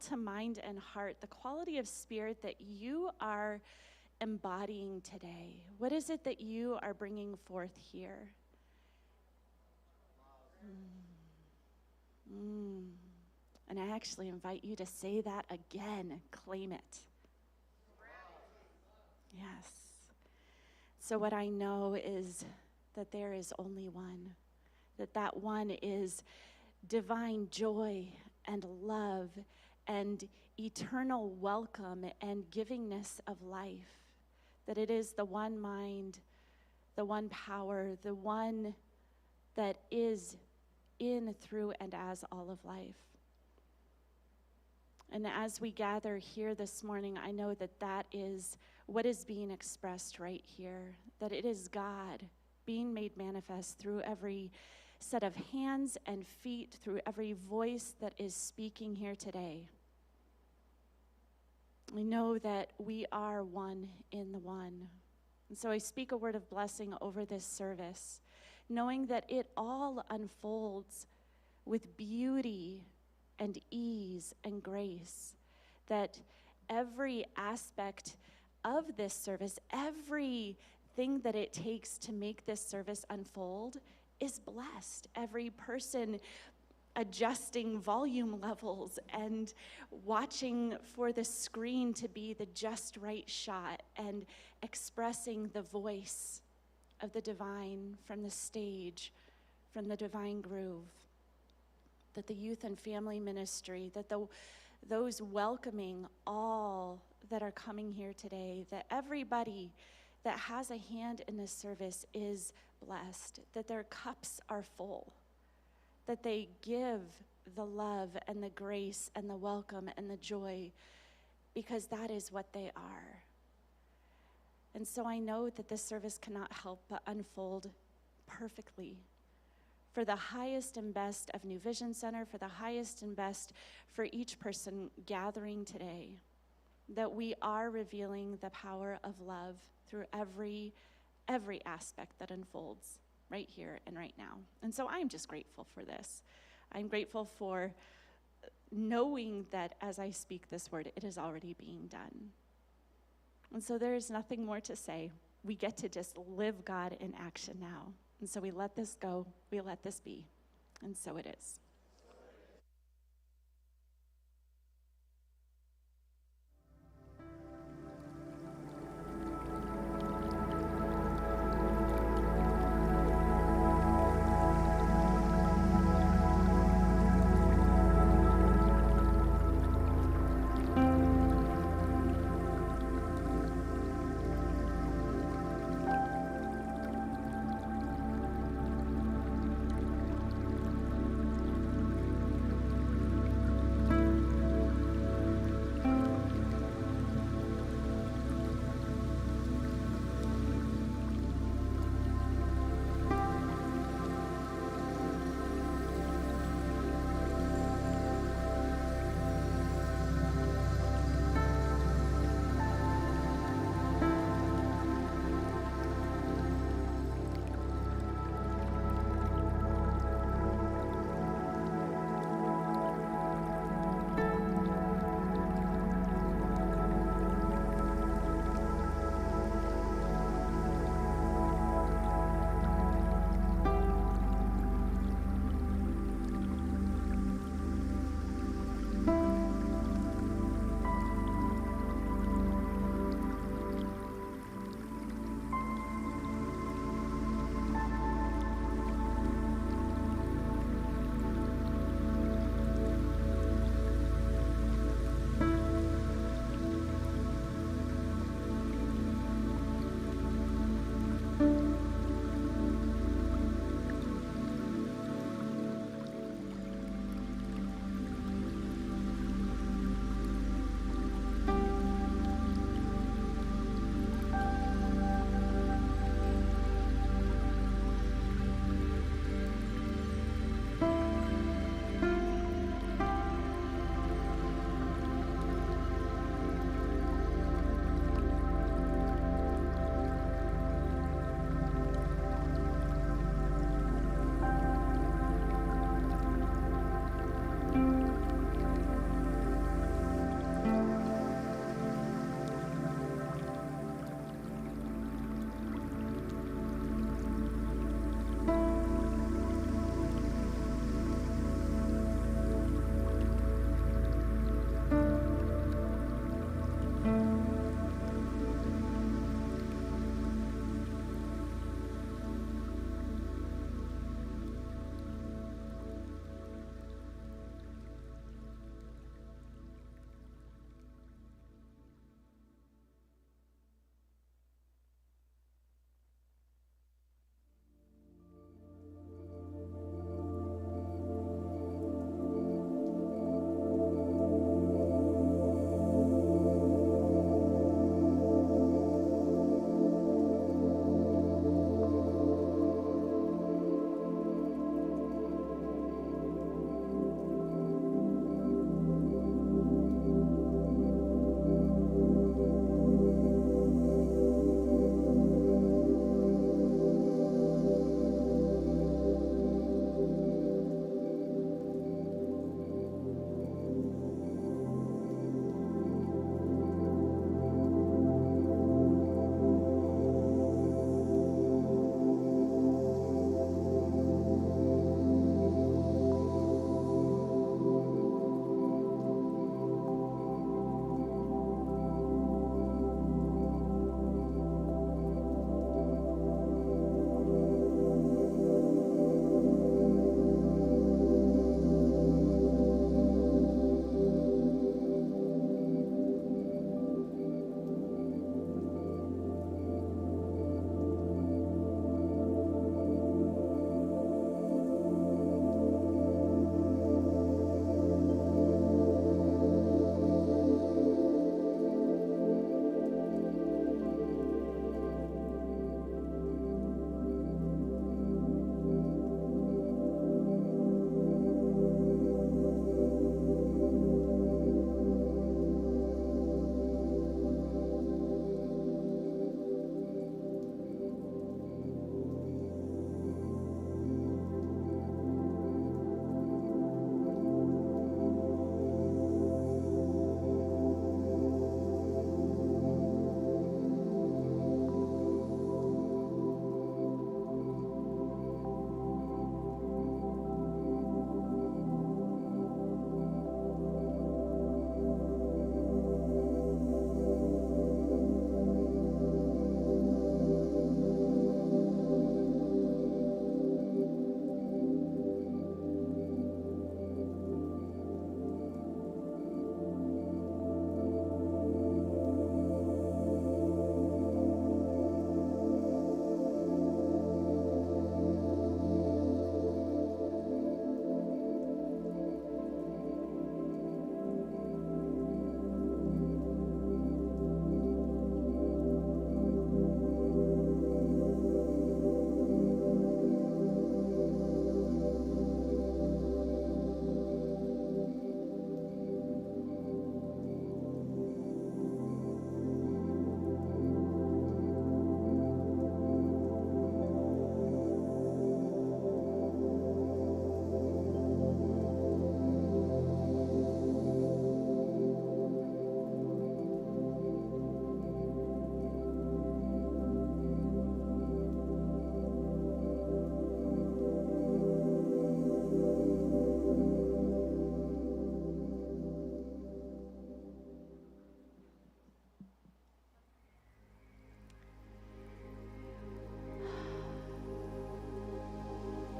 to mind and heart, the quality of spirit that you are embodying today? What is it that you are bringing forth here? And I actually invite you to say that again. Claim it. Yes. So what I know is that there is only one, that one is divine joy and love and eternal welcome and givingness of life, that it is the one mind, the one power, the one that is in, through, and as all of life. And as we gather here this morning, I know that that is what is being expressed right here, that it is God being made manifest through every set of hands and feet, through every voice that is speaking here today. We know that we are one in the one. And so I speak a word of blessing over this service, knowing that it all unfolds with beauty and ease and grace, that every aspect of this service, everything that it takes to make this service unfold is blessed. Every person adjusting volume levels and watching for the screen to be the just right shot and expressing the voice of the divine from the stage, from the divine groove. That the youth and family ministry, that those welcoming all that are coming here today, that everybody that has a hand in this service is blessed, that their cups are full, that they give the love and the grace and the welcome and the joy because that is what they are. And so I know that this service cannot help but unfold perfectly for the highest and best of New Vision Center, for the highest and best for each person gathering today, that we are revealing the power of love through every aspect that unfolds right here and right now. And so I'm just grateful for this. I'm grateful for knowing that as I speak this word, it is already being done. And so there is nothing more to say. We get to just live God in action now. And so we let this go, we let this be, and so it is.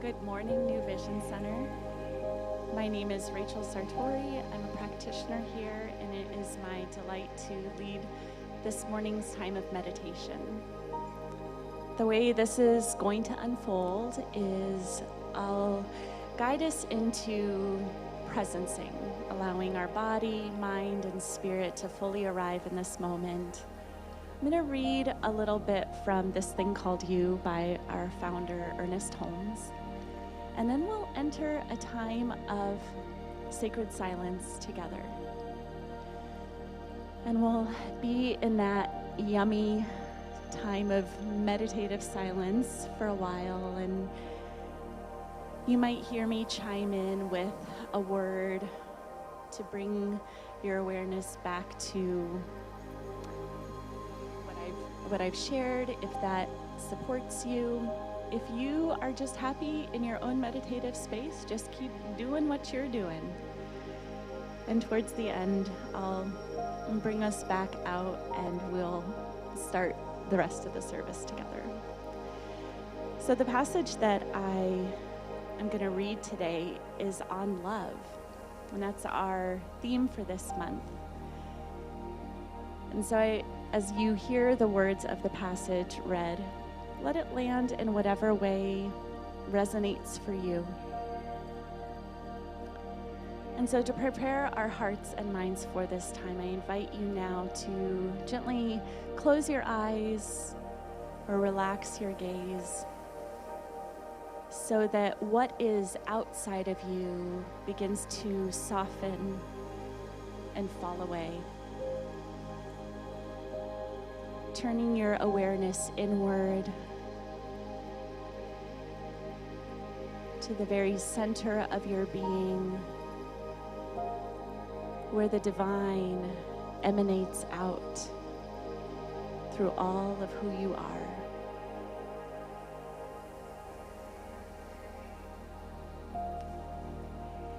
Good morning, New Vision Center. My name is Rachel Sartori. I'm a practitioner here, and it is my delight to lead this morning's time of meditation. The way this is going to unfold is I'll guide us into presencing, allowing our body, mind, and spirit to fully arrive in this moment. I'm going to read a little bit from This Thing Called You by our founder, Ernest Holmes. And then we'll enter a time of sacred silence together. And we'll be in that yummy time of meditative silence for a while. And you might hear me chime in with a word to bring your awareness back to what I've shared, if that supports you. If you are just happy in your own meditative space, just keep doing what you're doing. And towards the end, I'll bring us back out and we'll start the rest of the service together. So the passage that I am going to read today is on love, and that's our theme for this month. And so as you hear the words of the passage read, let it land in whatever way resonates for you. And so to prepare our hearts and minds for this time, I invite you now to gently close your eyes or relax your gaze so that what is outside of you begins to soften and fall away. Turning your awareness inward to the very center of your being, where the divine emanates out through all of who you are.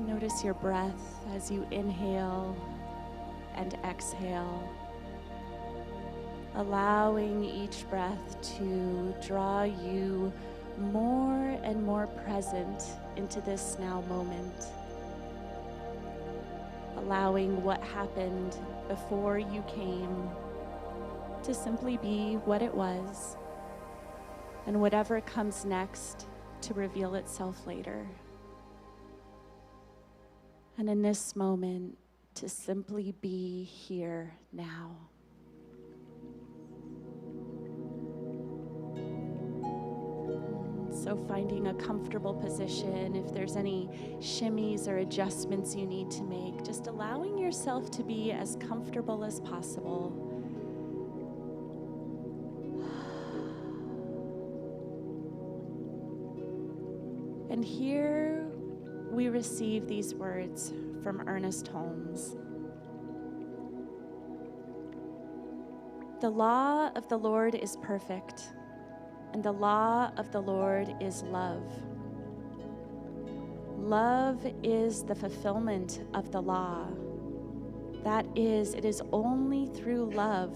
Notice your breath as you inhale and exhale, allowing each breath to draw you more and more present into this now moment. Allowing what happened before you came to simply be what it was, and whatever comes next to reveal itself later. And in this moment, to simply be here now. So finding a comfortable position, if there's any shimmies or adjustments you need to make, just allowing yourself to be as comfortable as possible. And here we receive these words from Ernest Holmes. The law of the Lord is perfect, and the law of the Lord is love. Love is the fulfillment of the law. That is, it is only through love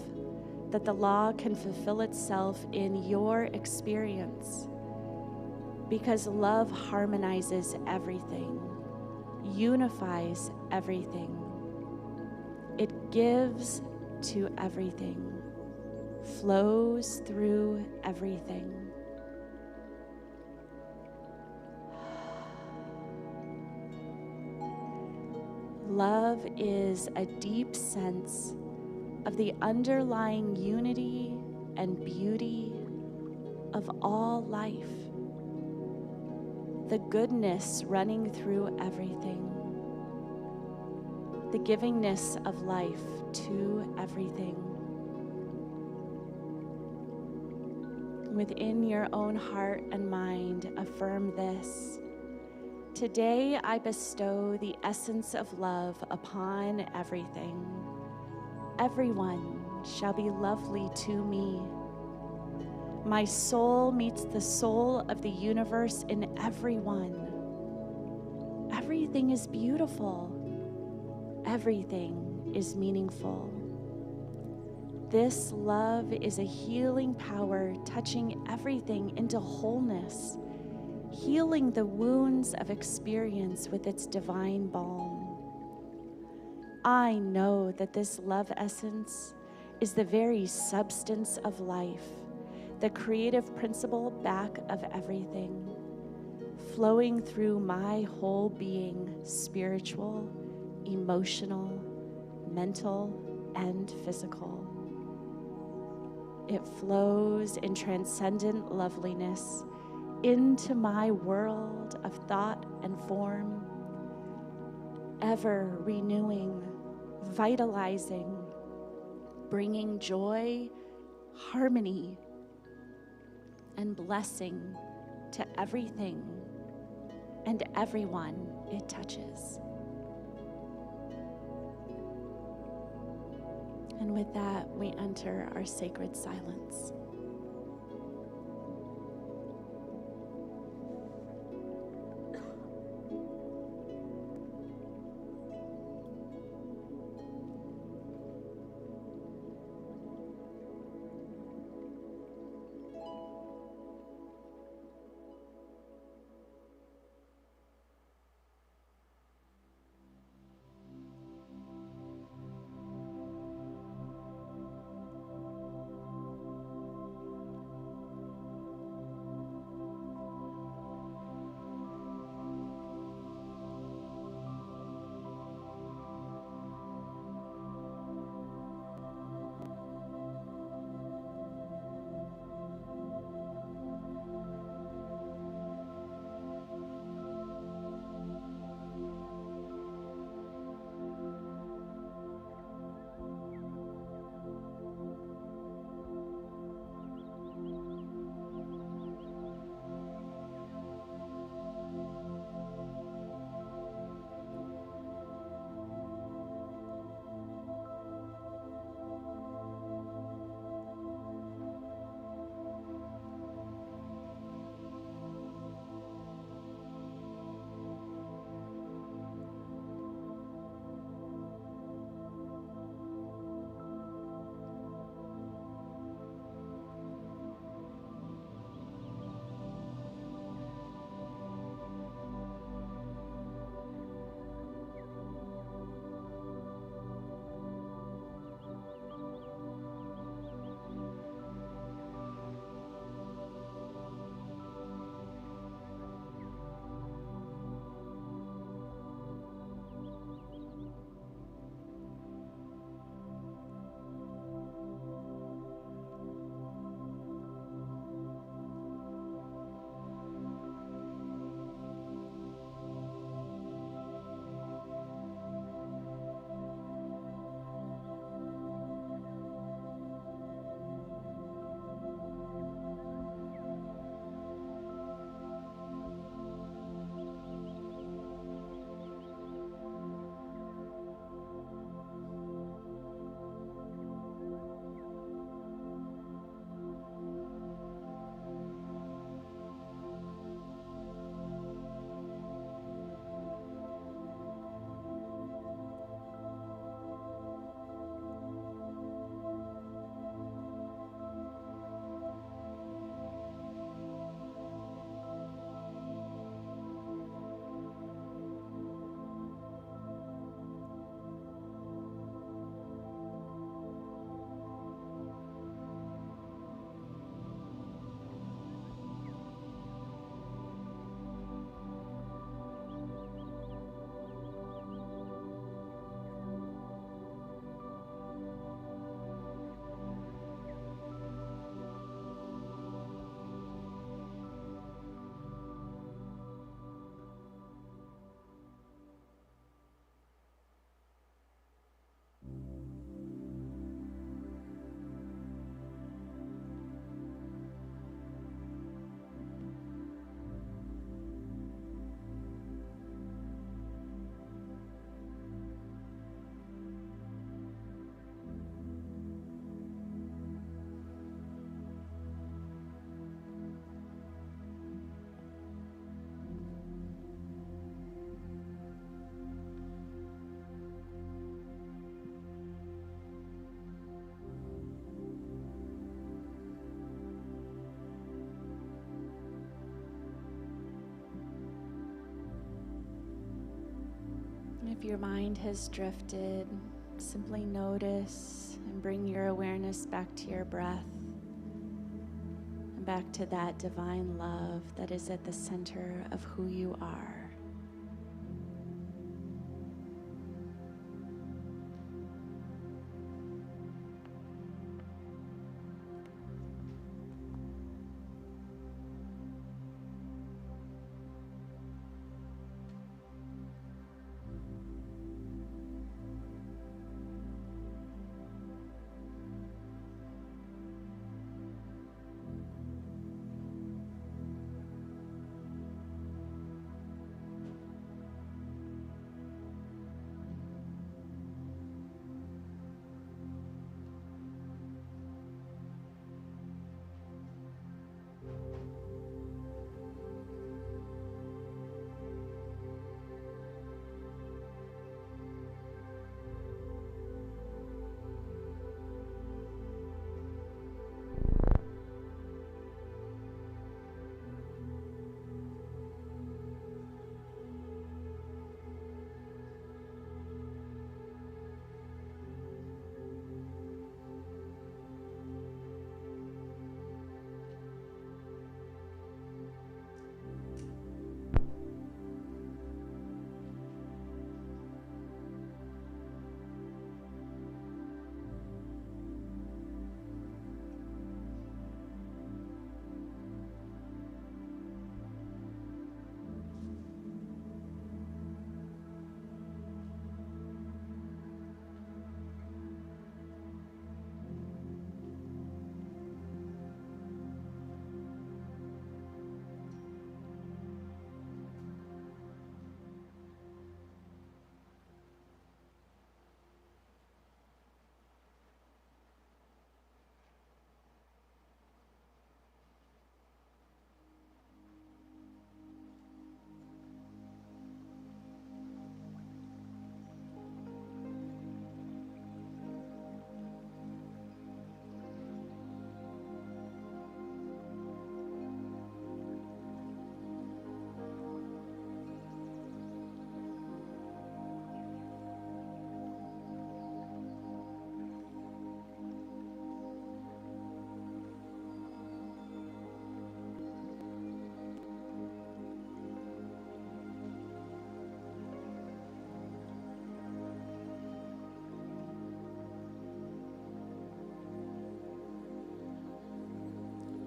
that the law can fulfill itself in your experience. Because love harmonizes everything, unifies everything. It gives to everything, flows through everything. Love is a deep sense of the underlying unity and beauty of all life, the goodness running through everything, the givingness of life to everything. Within your own heart and mind, affirm this. Today I bestow the essence of love upon everything. Everyone shall be lovely to me. My soul meets the soul of the universe in everyone. Everything is beautiful. Everything is meaningful. This love is a healing power touching everything into wholeness, healing the wounds of experience with its divine balm. I know that this love essence is the very substance of life, the creative principle back of everything, flowing through my whole being, spiritual, emotional, mental, and physical. It flows in transcendent loveliness into my world of thought and form, ever renewing, vitalizing, bringing joy, harmony, and blessing to everything and everyone it touches. And with that, we enter our sacred silence. your mind has drifted, simply notice and bring your awareness back to your breath and back to that divine love that is at the center of who you are.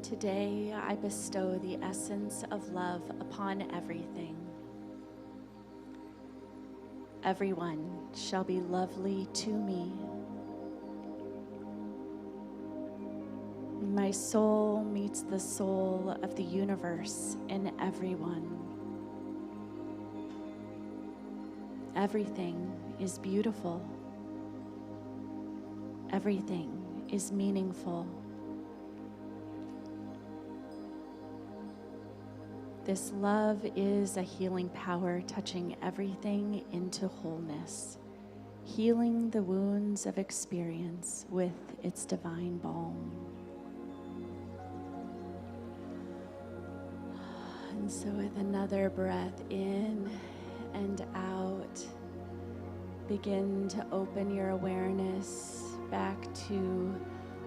Today, I bestow the essence of love upon everything. Everyone shall be lovely to me. My soul meets the soul of the universe in everyone. Everything is beautiful. Everything is meaningful. This love is a healing power touching everything into wholeness, healing the wounds of experience with its divine balm. And so with another breath in and out, begin to open your awareness back to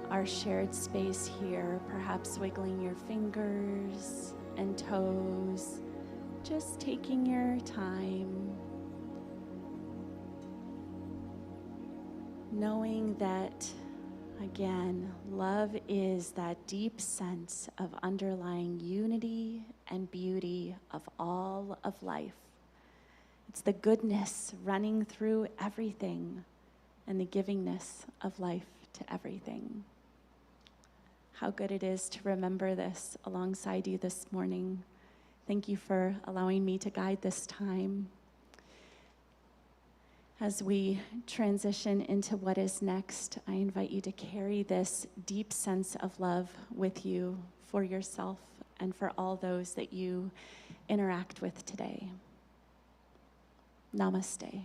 our shared space here, perhaps wiggling your fingers and toes, just taking your time, knowing that, again, love is that deep sense of underlying unity and beauty of all of life. It's the goodness running through everything and the givingness of life to everything. How good it is to remember this alongside you this morning. Thank you for allowing me to guide this time. As we transition into what is next, I invite you to carry this deep sense of love with you for yourself and for all those that you interact with today. Namaste.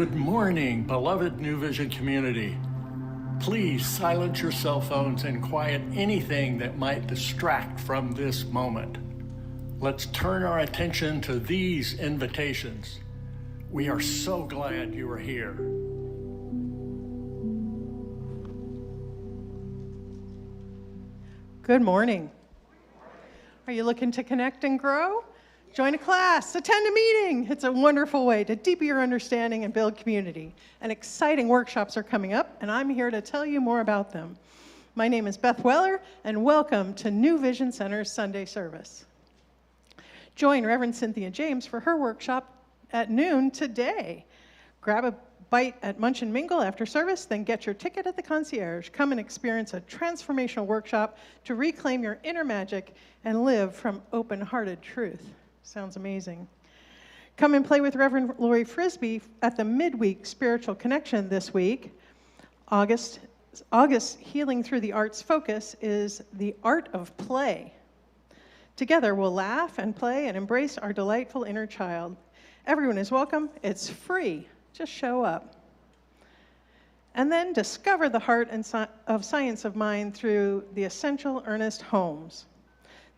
Good morning, beloved New Vision community. Please silence your cell phones and quiet anything that might distract from this moment. Let's turn our attention to these invitations. We are so glad you are here. Good morning. Are you looking to connect and grow? Join a class, attend a meeting. It's a wonderful way to deepen your understanding and build community. And exciting workshops are coming up, and I'm here to tell you more about them. My name is Beth Weller, and welcome to New Vision Center's Sunday service. Join Reverend Cynthia James for her workshop at noon today. Grab a bite at Munch and Mingle after service, then get your ticket at the concierge. Come and experience a transformational workshop to reclaim your inner magic and live from open-hearted truth. Sounds amazing. Come and play with Reverend Lori Frisbee at the midweek spiritual connection this week. August Healing Through the Arts focus is the art of play. Together we'll laugh and play and embrace our delightful inner child. Everyone is welcome. It's free. Just show up. And then discover the heart and of science of mind through the essential Ernest Holmes.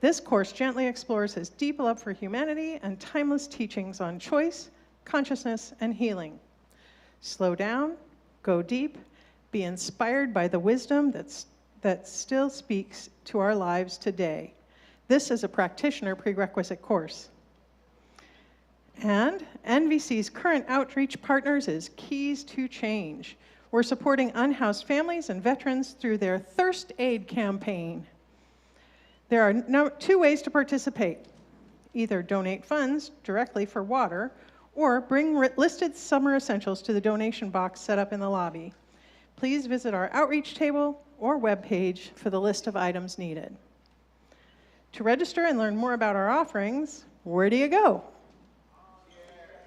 This course gently explores his deep love for humanity and timeless teachings on choice, consciousness, and healing. Slow down, go deep, be inspired by the wisdom that still speaks to our lives today. This is a practitioner prerequisite course. And NVC's current outreach partners is Keys to Change. We're supporting unhoused families and veterans through their Thirst Aid campaign. There are two ways to participate. Either donate funds directly for water, or bring listed summer essentials to the donation box set up in the lobby. Please visit our outreach table or webpage for the list of items needed. To register and learn more about our offerings, where do you go?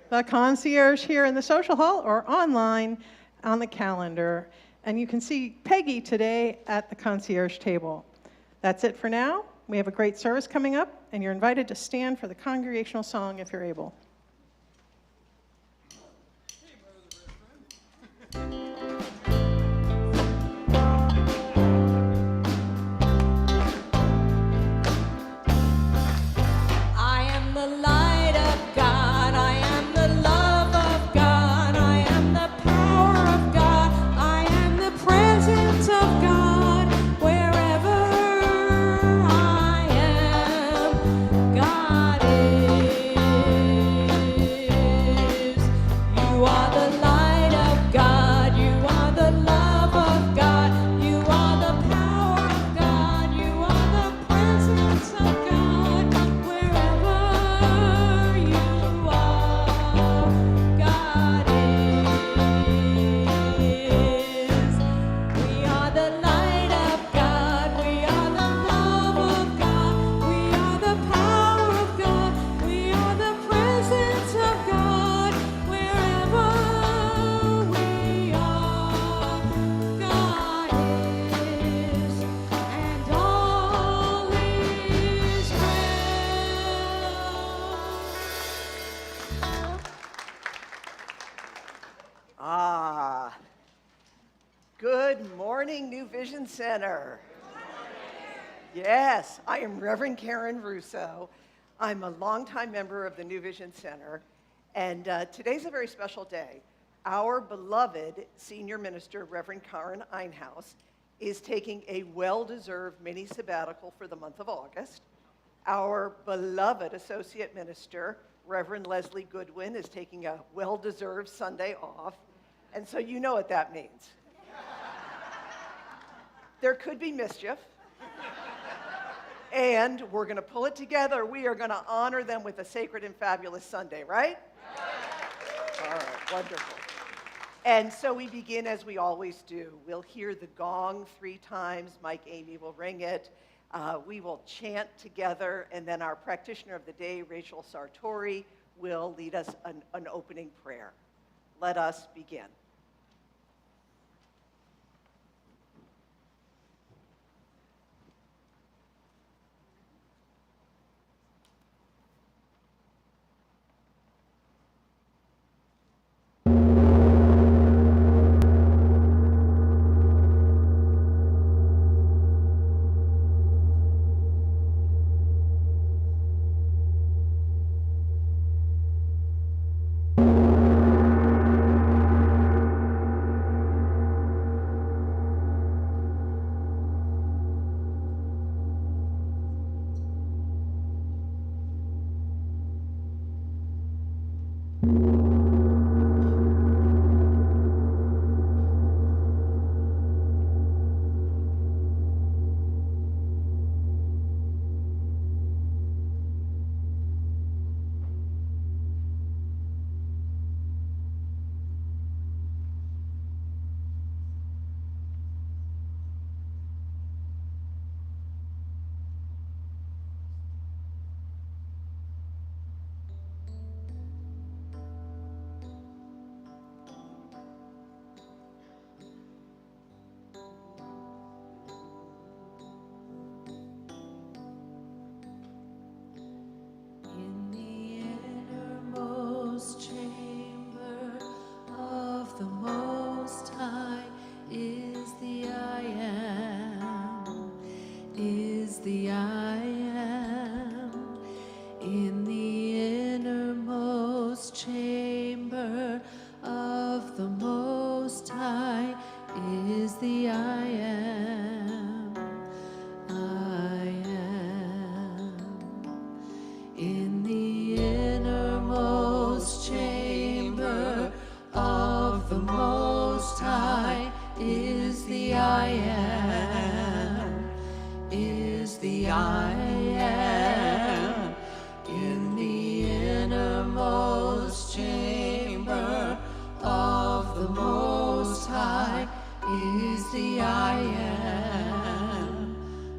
The concierge here in the social hall or online on the calendar. And you can see Peggy today at the concierge table. That's it for now. We have a great service coming up, and you're invited to stand for the congregational song if you're able. I am the light of God, I am the love of God, I am the power of God, I am the presence of God, wherever I am, God is. You are the light of God, you are the love of God, you are the power of God, you are the presence of God, wherever you are, God is. We are the light of God, we are the love of God, we are the power of God, we are the presence of God, wherever we are, God is, and all is well. Good morning, New Vision Center. Yes, I am Reverend Karen Russo. I'm a longtime member of the New Vision Center, and today's a very special day. Our beloved senior minister, Reverend Karen Einhaus, is taking a well-deserved mini sabbatical for the month of August. Our beloved associate minister, Reverend Leslie Goodwin, is taking a well-deserved Sunday off, and so you know what that means. There could be mischief, and we're going to pull it together. We are going to honor them with a sacred and fabulous Sunday, right? All right, wonderful. And so we begin as we always do. We'll hear the gong 3 times. Mike Amy will ring it. We will chant together, and then our practitioner of the day, Rachel Sartori, will lead us an opening prayer. Let us begin. the I am. I am. In the innermost chamber of the Most High is the I am. Is the I am. In the innermost chamber of the Most High is the I am.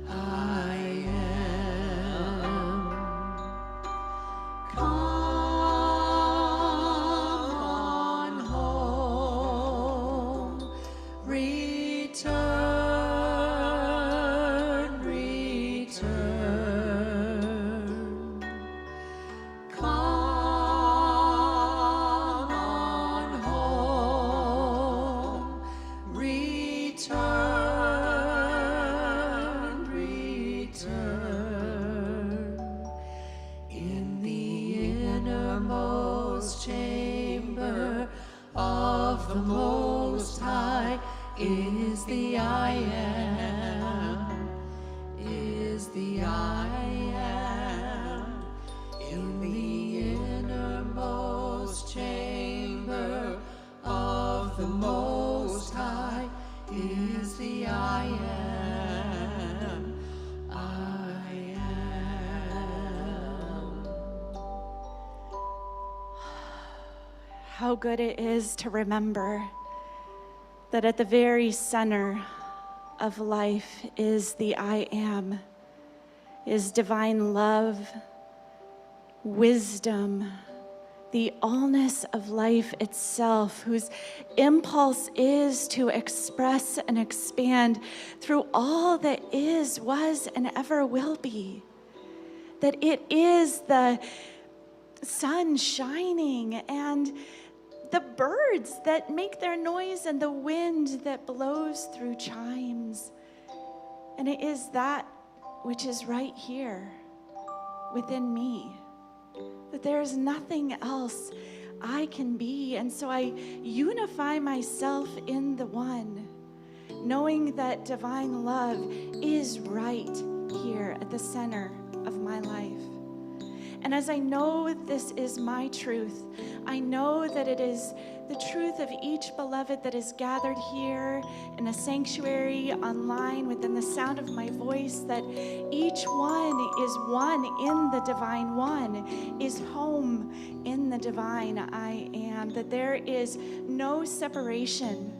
I am. Come on home. Return, return. Come on home. Return, return. In the innermost chamber of the Most High is the I am. Is the I am. In the innermost chamber of the Most High is the I am. I am. How good it is to remember that at the very center of life is the I am, is divine love, wisdom, the allness of life itself, whose impulse is to express and expand through all that is, was, and ever will be. That it is the sun shining and the birds that make their noise and the wind that blows through chimes. And it is that which is right here within me. That there is nothing else I can be. And so I unify myself in the one, knowing that divine love is right here at the center of my life. And as I know this is my truth, I know that it is the truth of each beloved that is gathered here in a sanctuary, online, within the sound of my voice, that each one is one in the divine one, is home in the divine I am, that there is no separation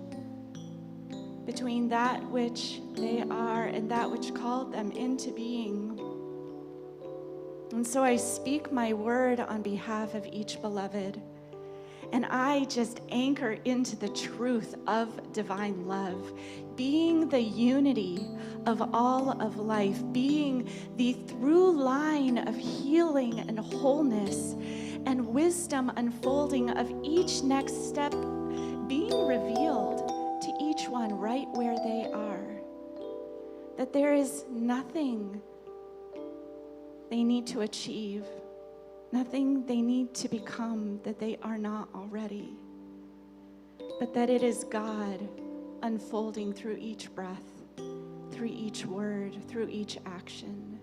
between that which they are and that which called them into being. And so I speak my word on behalf of each beloved. And I just anchor into the truth of divine love, being the unity of all of life, being the through line of healing and wholeness and wisdom unfolding of each next step being revealed to each one right where they are. That there is nothing they need to achieve, nothing they need to become that they are not already, but that it is God unfolding through each breath, through each word, through each action.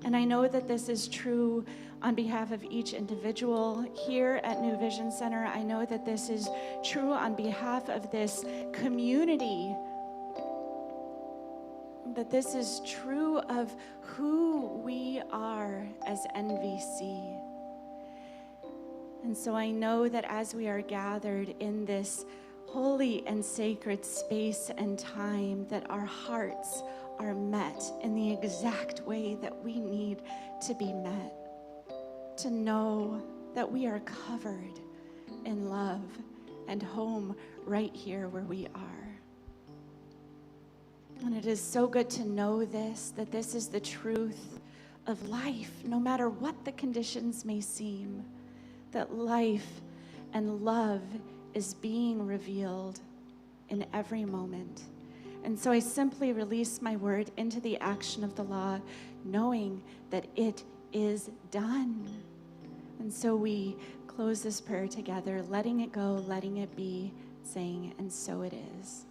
And I know that this is true on behalf of each individual here at New Vision Center. I know that this is true on behalf of this community, that this is true of who we are as NVC. And so I know that as we are gathered in this holy and sacred space and time, that our hearts are met in the exact way that we need to be met. To know that we are covered in love and home right here where we are. And it is so good to know this, that this is the truth of life, no matter what the conditions may seem, that life and love is being revealed in every moment. And so I simply release my word into the action of the law, knowing that it is done. And so we close this prayer together, letting it go, letting it be, saying, and so it is.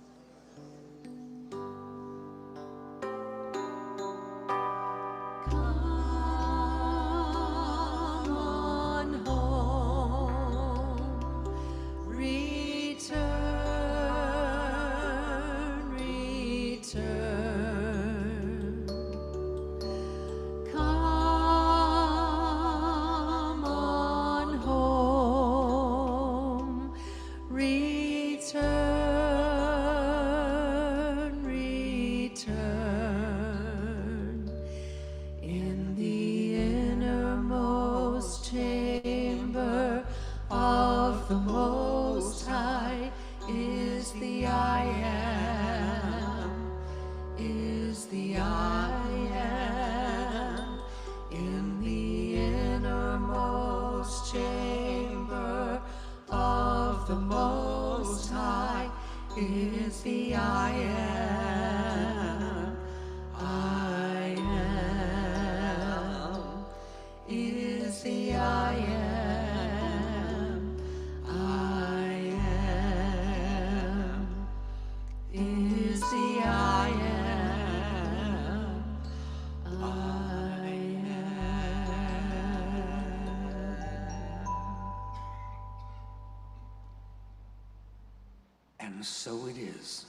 And so it is.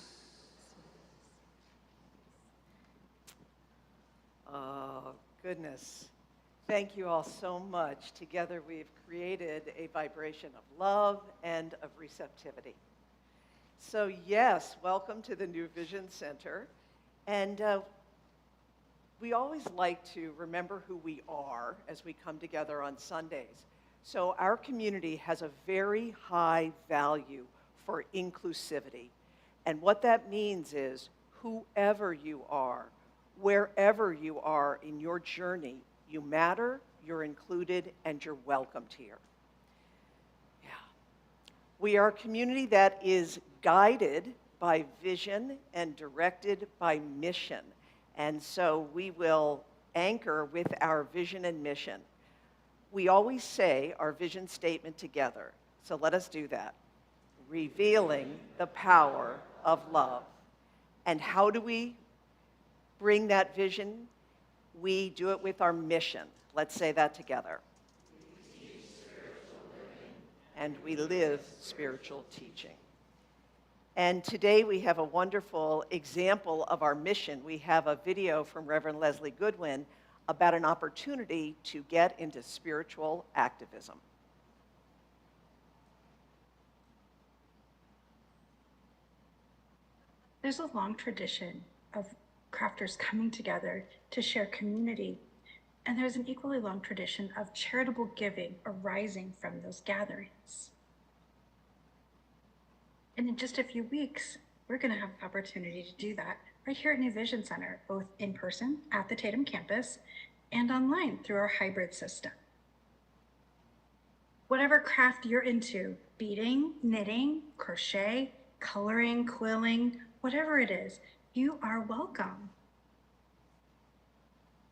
Oh, goodness. Thank you all so much. Together we've created a vibration of love and of receptivity. So yes, welcome to the New Vision Center. And we always like to remember who we are as we come together on Sundays. So our community has a very high value for inclusivity. And what that means is whoever you are, wherever you are in your journey, you matter, you're included, and you're welcomed here. Yeah. We are a community that is guided by vision and directed by mission. And so we will anchor with our vision and mission. We always say our vision statement together. So let us do that. Revealing the power of love. And how do we bring that vision? We do it with our mission. Let's say that together. We teach spiritual living. And we live spiritual teaching. And today we have a wonderful example of our mission. We have a video from Reverend Leslie Goodwin about an opportunity to get into spiritual activism. There's a long tradition of crafters coming together to share community, and there's an equally long tradition of charitable giving arising from those gatherings. And in just a few weeks, we're going to have the opportunity to do that right here at New Vision Center, both in person at the Tatum campus and online through our hybrid system. Whatever craft you're into, beading, knitting, crochet, coloring, quilling, whatever it is, you are welcome.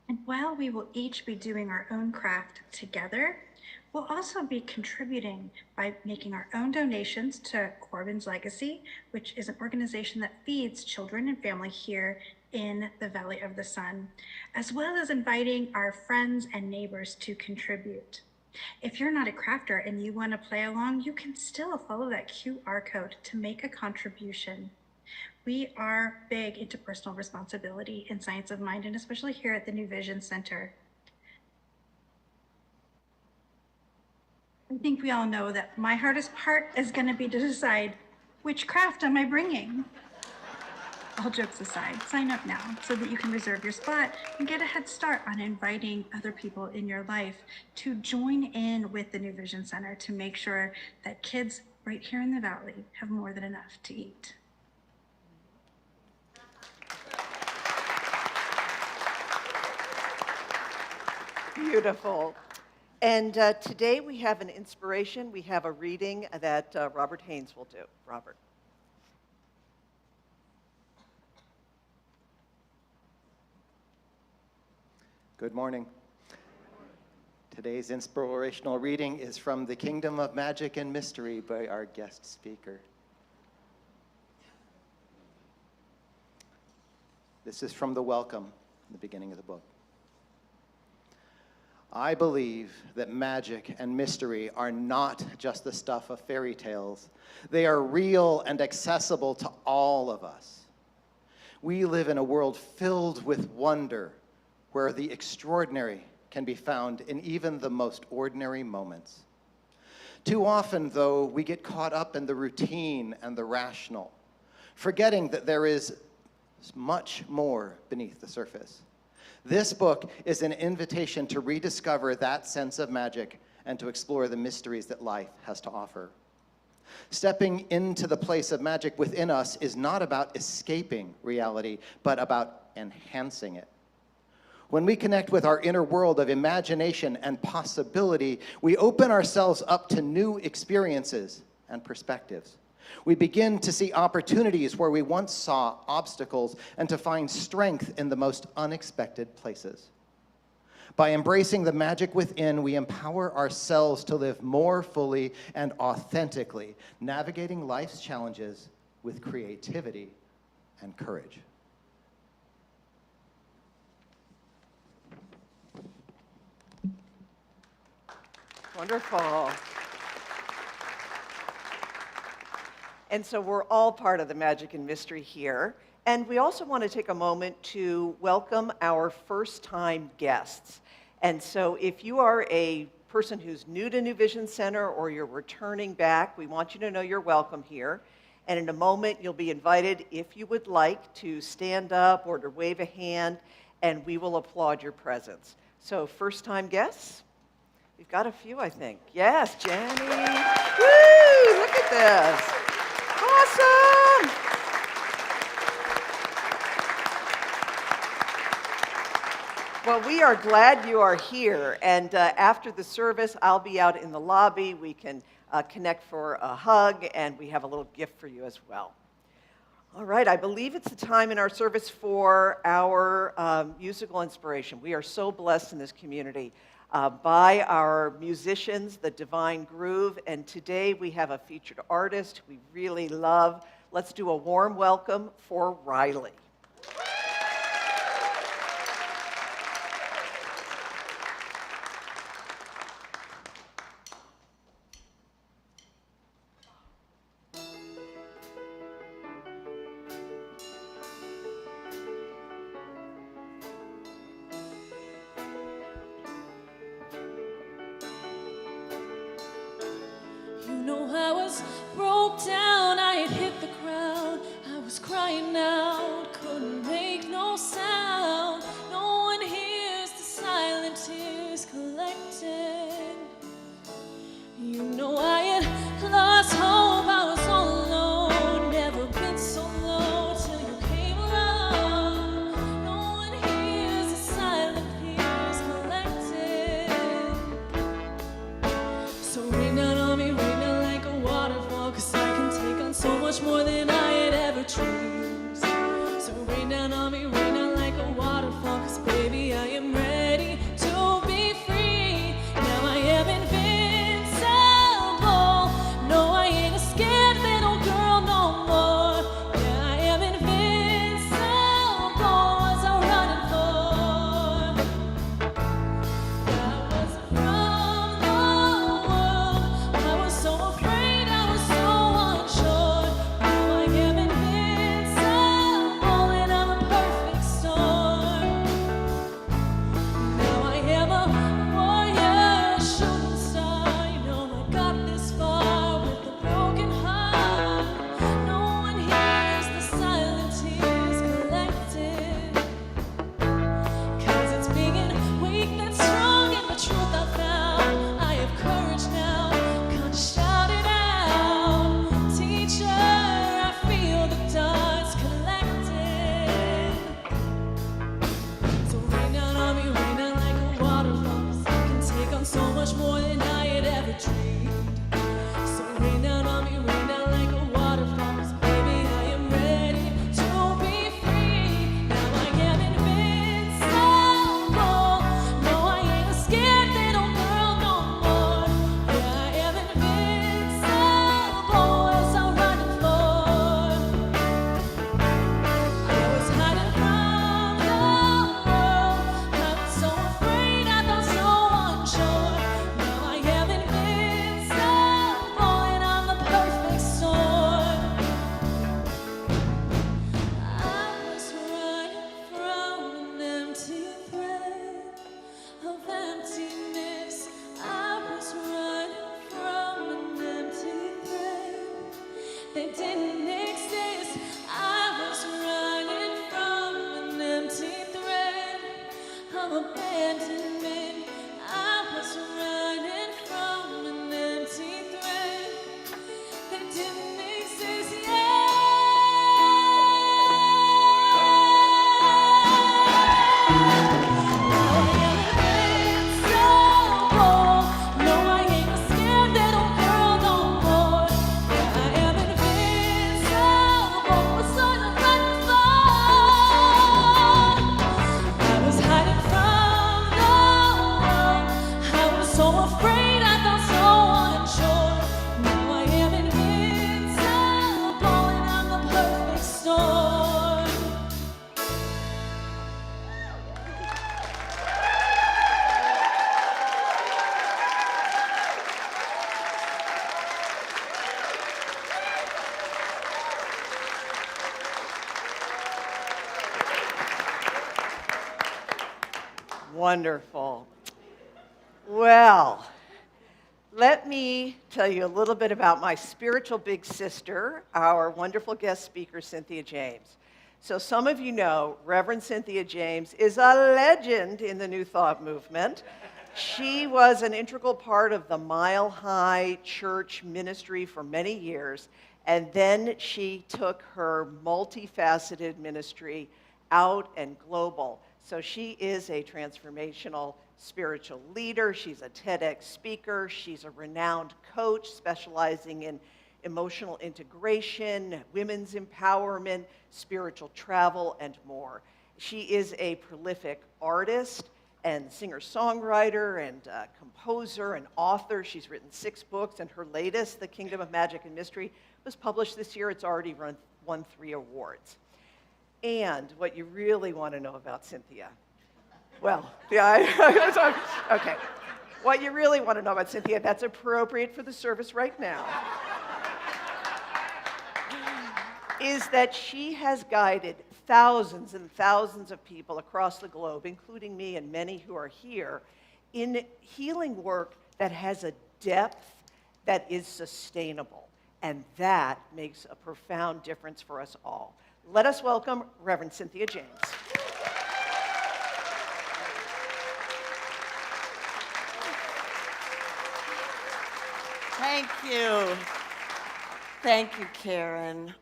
And while we will each be doing our own craft together, we'll also be contributing by making our own donations to Corbin's Legacy, which is an organization that feeds children and family here in the Valley of the Sun, as well as inviting our friends and neighbors to contribute. If you're not a crafter and you want to play along, you can still follow that QR code to make a contribution. We are big into personal responsibility in Science of Mind, and especially here at the New Vision Center. I think we all know that my hardest part is going to be to decide which craft am I bringing. All jokes aside, sign up now so that you can reserve your spot and get a head start on inviting other people in your life to join in with the New Vision Center to make sure that kids right here in the Valley have more than enough to eat. Beautiful. And today we have an inspiration. We have a reading that Robert Haynes will do. Robert. Good morning. Today's inspirational reading is from The Kingdom of Magic and Mystery by our guest speaker. This is from the welcome in the beginning of the book. I believe that magic and mystery are not just the stuff of fairy tales. They are real and accessible to all of us. We live in a world filled with wonder, where the extraordinary can be found in even the most ordinary moments. Too often, though, we get caught up in the routine and the rational, forgetting that there is much more beneath the surface. This book is an invitation to rediscover that sense of magic and to explore the mysteries that life has to offer. Stepping into the place of magic within us is not about escaping reality, but about enhancing it. When we connect with our inner world of imagination and possibility, we open ourselves up to new experiences and perspectives. We begin to see opportunities where we once saw obstacles and to find strength in the most unexpected places. By embracing the magic within, we empower ourselves to live more fully and authentically, navigating life's challenges with creativity and courage. Wonderful. And so we're all part of the magic and mystery here. And we also want to take a moment to welcome our first-time guests. And so if you are a person who's new to New Vision Center or you're returning back, we want you to know you're welcome here. And in a moment, you'll be invited, if you would like, to stand up or to wave a hand, and we will applaud your presence. So first-time guests? We've got a few, I think. Yes, Jenny. Woo! Look at this. Awesome! Well, we are glad you are here. And after the service, I'll be out in the lobby. We can connect for a hug, and we have a little gift for you as well. All right, I believe it's the time in our service for our musical inspiration. We are so blessed in this community by our musicians, the Divine Groove, and today we have a featured artist we really love. Let's do a warm welcome for Riley. You know I was broke down, I had hit the ground. I was crying out, couldn't make no sound. No one hears the silent tears collected. You know I had lost hope, I was all alone. Never been so low till you came along. No one hears the silent tears collected. So rain down on me, rain down like a waterfall, 'cause I can take on so much more than I had ever dreamed. So rain down on me, rain down like a waterfall, 'cause baby I am ready to be free. Now I am invincible. Wonderful. Well, let me tell you a little bit about my spiritual big sister, our wonderful guest speaker, Cynthia James. So some of you know Reverend Cynthia James is a legend in the New Thought movement. She was an integral part of the Mile High Church ministry for many years, and then she took her multifaceted ministry out and global. So she is a transformational spiritual leader. She's a TEDx speaker. She's a renowned coach specializing in emotional integration, women's empowerment, spiritual travel, and more. She is a prolific artist and singer-songwriter and composer and author. She's written 6 books, and her latest, The Kingdom of Magic and Mystery, was published this year. It's already won 3 awards. And what you really want to know about Cynthia, well, yeah, okay. What you really want to know about Cynthia, that's appropriate for the service right now, is that she has guided thousands and thousands of people across the globe, including me and many who are here, in healing work that has a depth that is sustainable. And that makes a profound difference for us all. Let us welcome Reverend Cynthia James. Thank you. Thank you, Karen.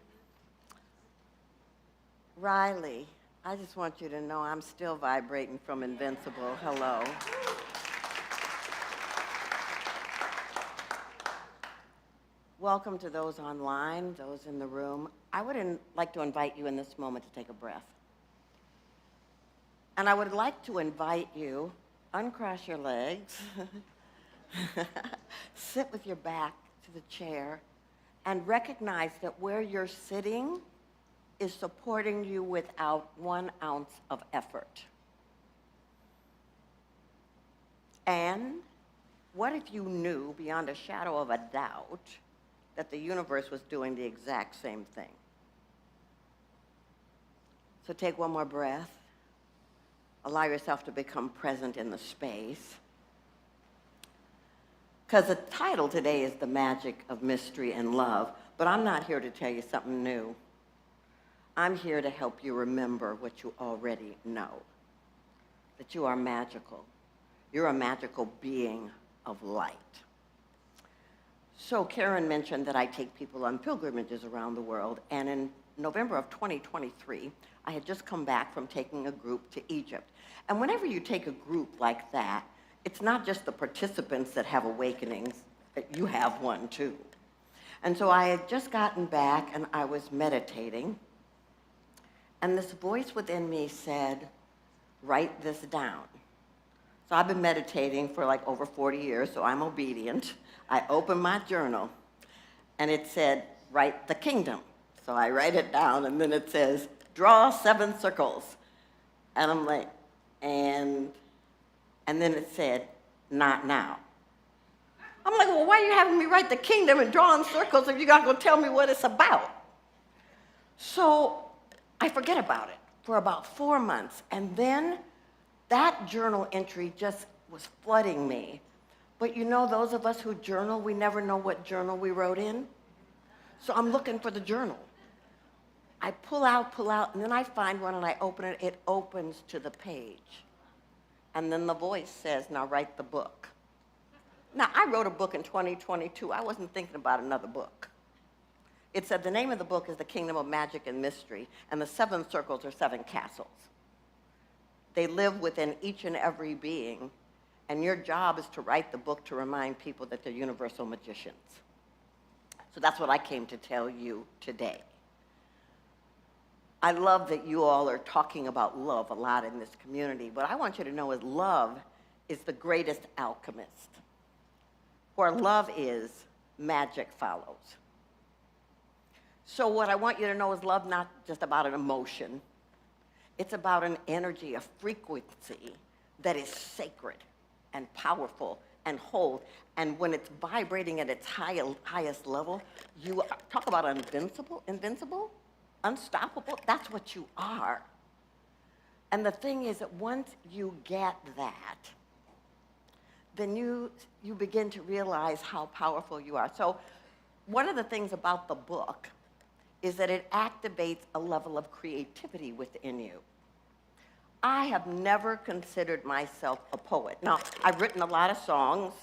Riley, I just want you to know I'm still vibrating from Invincible. Hello. Welcome to those online, those in the room. I would like to invite you in this moment to take a breath. And I would like to invite you, uncross your legs, sit with your back to the chair, and recognize that where you're sitting is supporting you without 1 ounce of effort. And what if you knew beyond a shadow of a doubt that the universe was doing the exact same thing? So take one more breath. Allow yourself to become present in the space. Because the title today is The Magic of Mystery and Love, but I'm not here to tell you something new. I'm here to help you remember what you already know, that you are magical. You're a magical being of light. So Karen mentioned that I take people on pilgrimages around the world, and in November of 2023, I had just come back from taking a group to Egypt. And whenever you take a group like that, it's not just the participants that have awakenings, you have one too. And so I had just gotten back and I was meditating, and this voice within me said, write this down. So I've been meditating for like over 40 years, so I'm obedient. I opened my journal, and it said, write the kingdom. So I write it down, and then it says, draw 7 circles. And I'm like, and then it said, not now. I'm like, well, why are you having me write the kingdom and draw in circles if you're not going to tell me what it's about? So I forget about it for about 4 months, and then that journal entry just was flooding me. But you know, those of us who journal, we never know what journal we wrote in. So I'm looking for the journal. I pull out, and then I find one and I open it. It opens to the page. And then the voice says, now write the book. Now, I wrote a book in 2022. I wasn't thinking about another book. It said the name of the book is The Kingdom of Magic and Mystery, and the 7 circles are 7 castles. They live within each and every being, and your job is to write the book to remind people that they're universal magicians. So that's what I came to tell you today. I love that you all are talking about love a lot in this community. What I want you to know is love is the greatest alchemist. Where love is, magic follows. So what I want you to know is love not just about an emotion. It's about an energy, a frequency that is sacred and powerful and whole. And when it's vibrating at its highest level, you talk about invincible, unstoppable. That's what you are. And the thing is that once you get that, then you begin to realize how powerful you are. So one of the things about the book is that it activates a level of creativity within you. I have never considered myself a poet. Now, I've written a lot of songs.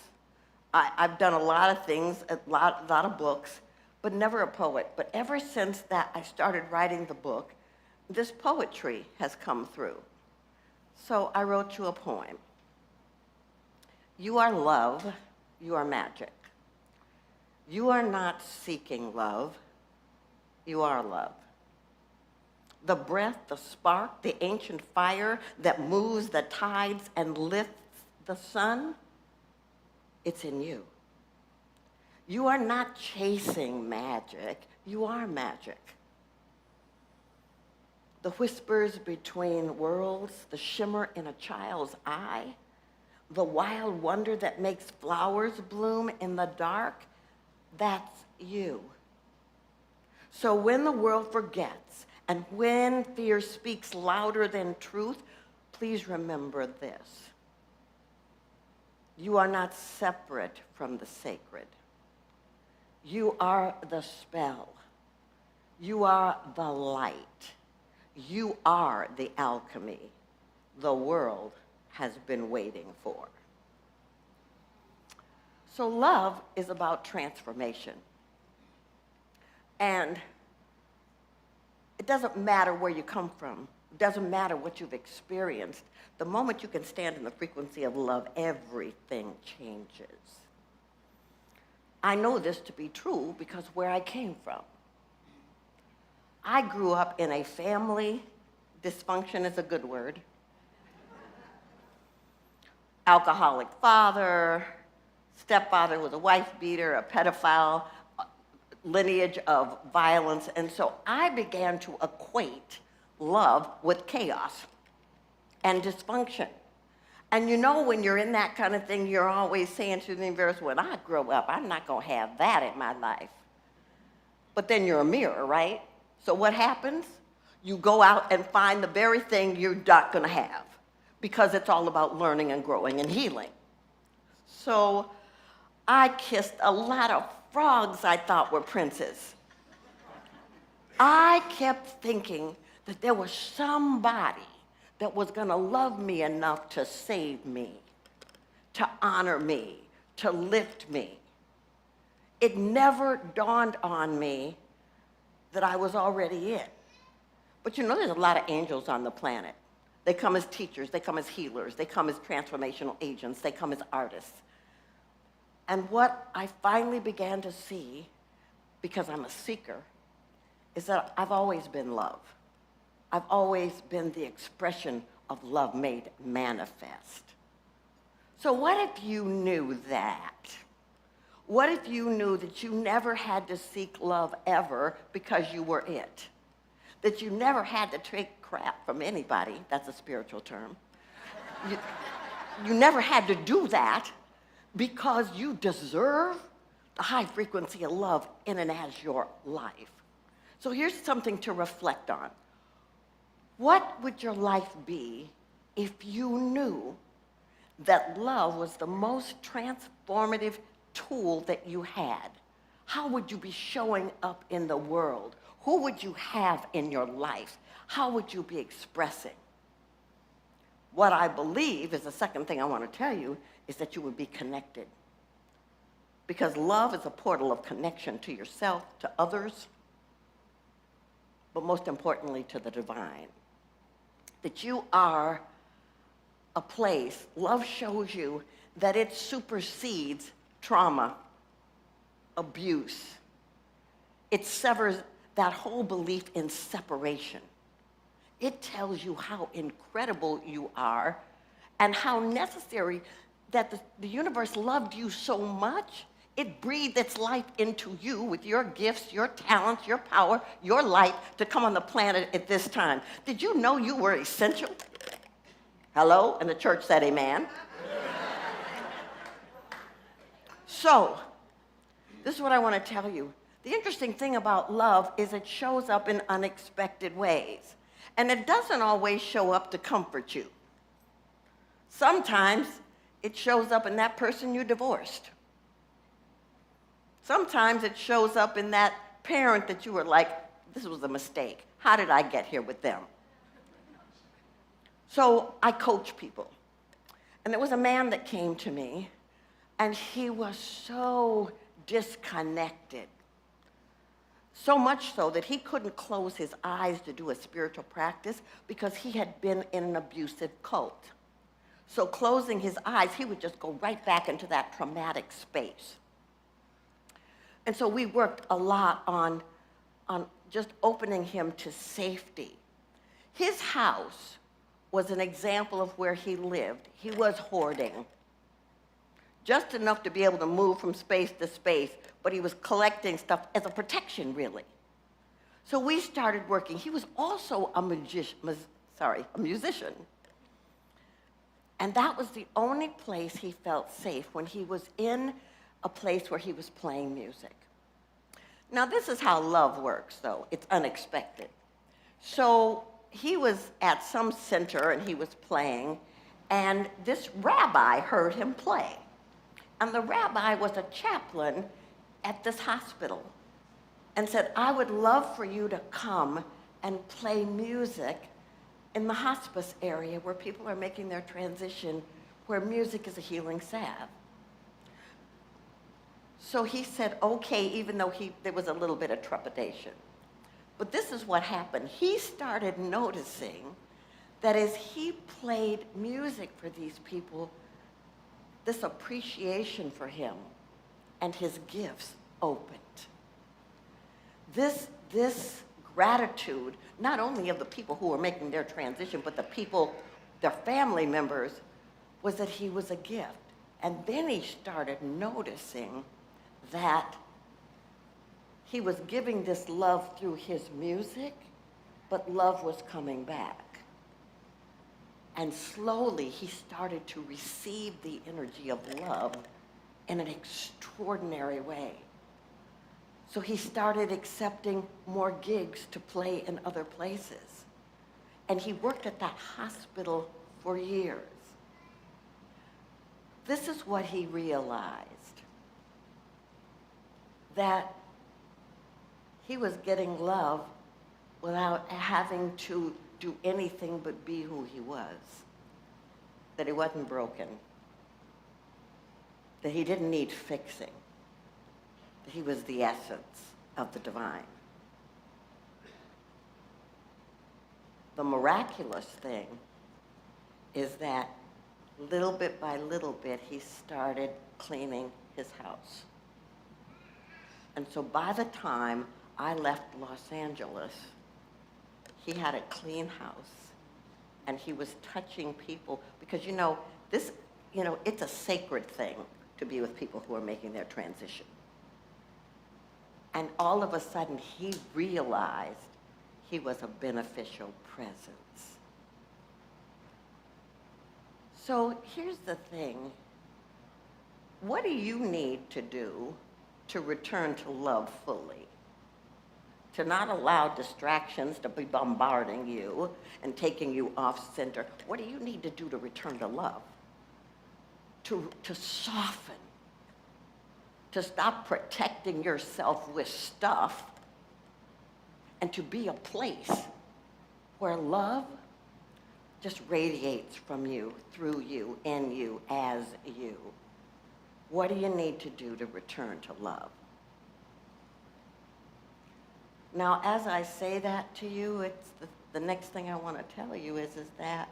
I've done a lot of things, a lot of books, but never a poet. But ever since that I started writing the book, this poetry has come through. So I wrote you a poem. You are love, you are magic. You are not seeking love, you are love. The breath, the spark, the ancient fire that moves the tides and lifts the sun, it's in you. You are not chasing magic, you are magic. The whispers between worlds, the shimmer in a child's eye, the wild wonder that makes flowers bloom in the dark, that's you. So when the world forgets and when fear speaks louder than truth, please remember this. You are not separate from the sacred. You are the spell. You are the light. You are the alchemy the world has been waiting for. So love is about transformation. And it doesn't matter where you come from. It doesn't matter what you've experienced. The moment you can stand in the frequency of love, everything changes. I know this to be true because where I came from. I grew up in a family, dysfunction is a good word, alcoholic father, stepfather was a wife beater, a pedophile, lineage of violence. And so I began to equate love with chaos and dysfunction. And you know, when you're in that kind of thing, you're always saying to the universe, when I grow up, I'm not going to have that in my life. But then you're a mirror, right? So what happens? You go out and find the very thing you're not going to have because it's all about learning and growing and healing. So I kissed a lot of frogs I thought were princes. I kept thinking that there was somebody that was going to love me enough to save me, to honor me, to lift me. It never dawned on me that I was already in. But you know, there's a lot of angels on the planet. They come as teachers, they come as healers, they come as transformational agents, they come as artists. And what I finally began to see, because I'm a seeker, is that I've always been love. I've always been the expression of love made manifest. So what if you knew that? What if you knew that you never had to seek love ever because you were it? That you never had to take crap from anybody, that's a spiritual term. You never had to do that because you deserve the high frequency of love in and as your life. So here's something to reflect on. What would your life be if you knew that love was the most transformative tool that you had? How would you be showing up in the world? Who would you have in your life? How would you be expressing? What I believe is the second thing I want to tell you is that you would be connected. Because love is a portal of connection to yourself, to others, but most importantly to the divine. That you are a place, love shows you that it supersedes trauma, abuse. It severs that whole belief in separation. It tells you how incredible you are and how necessary that the universe loved you so much, it breathed its life into you with your gifts, your talents, your power, your light to come on the planet at this time. Did you know you were essential? Hello? And the church said amen. So, this is what I want to tell you. The interesting thing about love is it shows up in unexpected ways. And it doesn't always show up to comfort you. Sometimes it shows up in that person you divorced. Sometimes it shows up in that parent that you were like, this was a mistake. How did I get here with them? So I coach people. And there was a man that came to me, and he was so disconnected. So much so that he couldn't close his eyes to do a spiritual practice because he had been in an abusive cult. So closing his eyes, he would just go right back into that traumatic space. And so we worked a lot on just opening him to safety. His house was an example of where he lived. He was hoarding, just enough to be able to move from space to space, but he was collecting stuff as a protection, really. So we started working. He was also a musician. And that was the only place he felt safe, when he was in a place where he was playing music. Now, this is how love works, though. It's unexpected. So he was at some center, and he was playing, and this rabbi heard him play. And the rabbi was a chaplain at this hospital and said, I would love for you to come and play music in the hospice area where people are making their transition, where music is a healing salve. So he said, okay, even though there was a little bit of trepidation. But this is what happened. He started noticing that as he played music for these people, this appreciation for him and his gifts opened. This gratitude, not only of the people who were making their transition, but the people, their family members, was that he was a gift. And then he started noticing that he was giving this love through his music, but love was coming back. And slowly he started to receive the energy of love in an extraordinary way. So he started accepting more gigs to play in other places. And he worked at that hospital for years. This is what he realized, that he was getting love without having to do anything but be who he was, that he wasn't broken, that he didn't need fixing, that he was the essence of the divine. The miraculous thing is that little bit by little bit, he started cleaning his house. And so by the time I left Los Angeles, he had a clean house, and he was touching people, because it's a sacred thing to be with people who are making their transition. And all of a sudden, he realized he was a beneficial presence. So here's the thing. What do you need to do to return to love fully? To not allow distractions to be bombarding you and taking you off center. What do you need to do to return to love? To soften. To stop protecting yourself with stuff, and to be a place where love just radiates from you, through you, in you, as you. What do you need to do to return to love? Now, as I say that to you, it's the next thing I want to tell you is that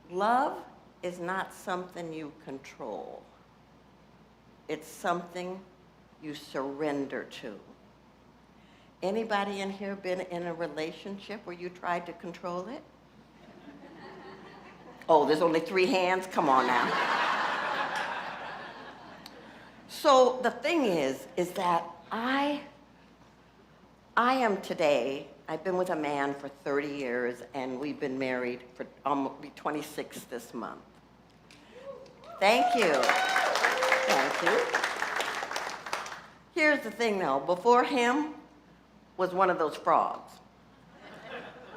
love is not something you control. It's something you surrender to. Anybody in here been in a relationship where you tried to control it? Oh, there's only 3 hands? Come on now. So the thing is that I am today, I've been with a man for 30 years, and we've been married for almost 26 this month. Thank you. Thank you. Here's the thing though, before him was one of those frogs.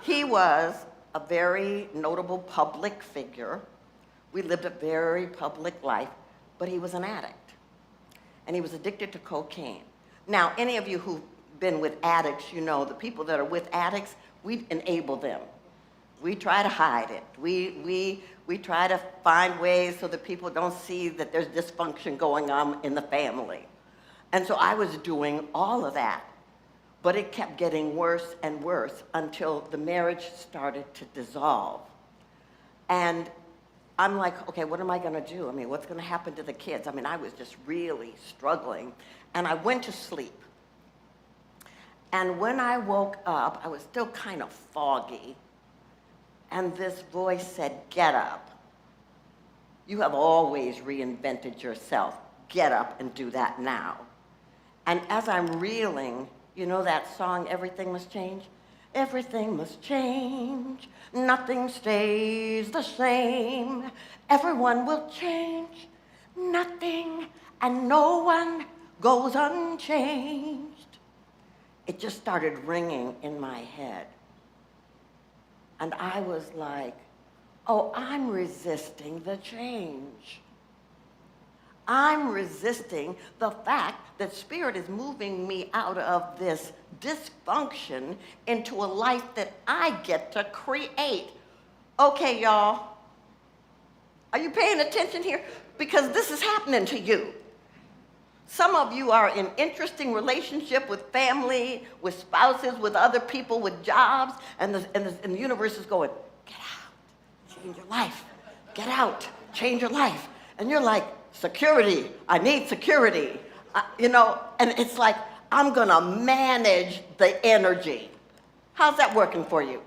He was a very notable public figure. We lived a very public life, but he was an addict. And he was addicted to cocaine. Now, any of you who've been with addicts, you know the people that are with addicts, we enable them. We try to hide it. We try to find ways so that people don't see that there's dysfunction going on in the family. And so I was doing all of that. But it kept getting worse and worse until the marriage started to dissolve. And I'm like, okay, what am I gonna do? I mean, what's gonna happen to the kids? I mean, I was just really struggling. And I went to sleep. And when I woke up, I was still kind of foggy. And this voice said, get up. You have always reinvented yourself. Get up and do that now. And as I'm reeling, you know that song, Everything Must Change? Everything must change. Nothing stays the same. Everyone will change. Nothing and no one goes unchanged. It just started ringing in my head. And I was like, oh, I'm resisting the change. I'm resisting the fact that Spirit is moving me out of this dysfunction into a life that I get to create. Okay, y'all, are you paying attention here? Because this is happening to you. Some of you are in interesting relationship with family, with spouses, with other people, with jobs, and the universe is going, get out, change your life. Get out, change your life. And you're like, security, I need security. You know, and it's like, I'm gonna manage the energy. How's that working for you?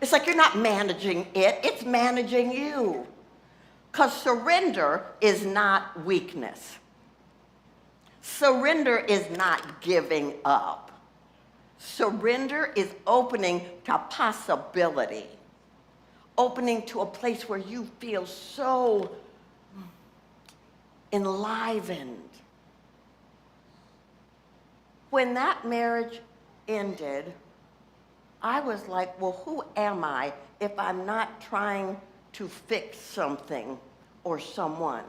It's like you're not managing it, it's managing you. Because surrender is not weakness. Surrender is not giving up. Surrender is opening to possibility. Opening to a place where you feel so enlivened. When that marriage ended, I was like, well, who am I if I'm not trying to fix something or someone?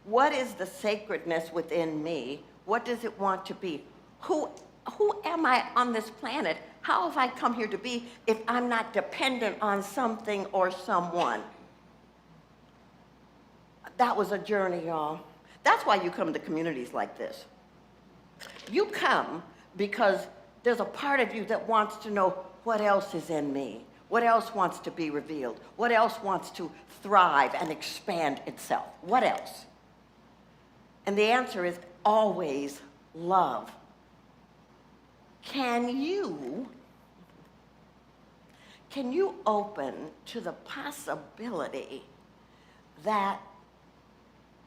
What is the sacredness within me? What does it want to be? Who am I on this planet? How have I come here to be if I'm not dependent on something or someone? That was a journey, y'all. That's why you come to communities like this. You come because there's a part of you that wants to know what else is in me. What else wants to be revealed? What else wants to thrive and expand itself? What else? And the answer is always love. Can you open to the possibility that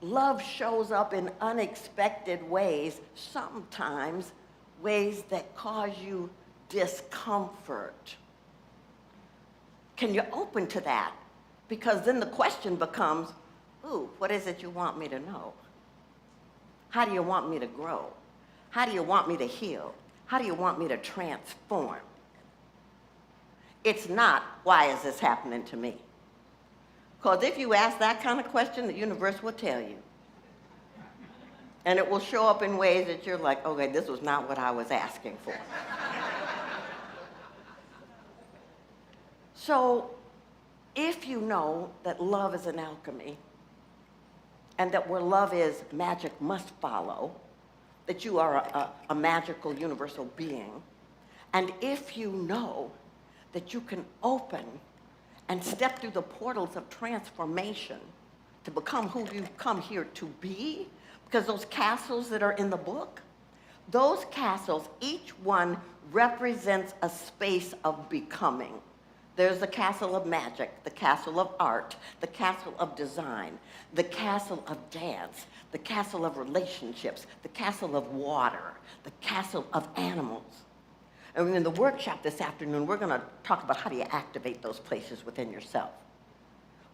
love shows up in unexpected ways, sometimes ways that cause you discomfort? Can you open to that? Because then the question becomes, ooh, what is it you want me to know? How do you want me to grow? How do you want me to heal? How do you want me to transform? It's not, why is this happening to me? Because if you ask that kind of question, the universe will tell you. And it will show up in ways that you're like, okay, this was not what I was asking for. So if you know that love is an alchemy, and that where love is, magic must follow, that you are a magical universal being, and if you know that you can open and step through the portals of transformation to become who you've come here to be, because those castles that are in the book, those castles, each one represents a space of becoming. There's the castle of magic, the castle of art, the castle of design, the castle of dance, the castle of relationships, the castle of water, the castle of animals. And in the workshop this afternoon, we're going to talk about how do you activate those places within yourself.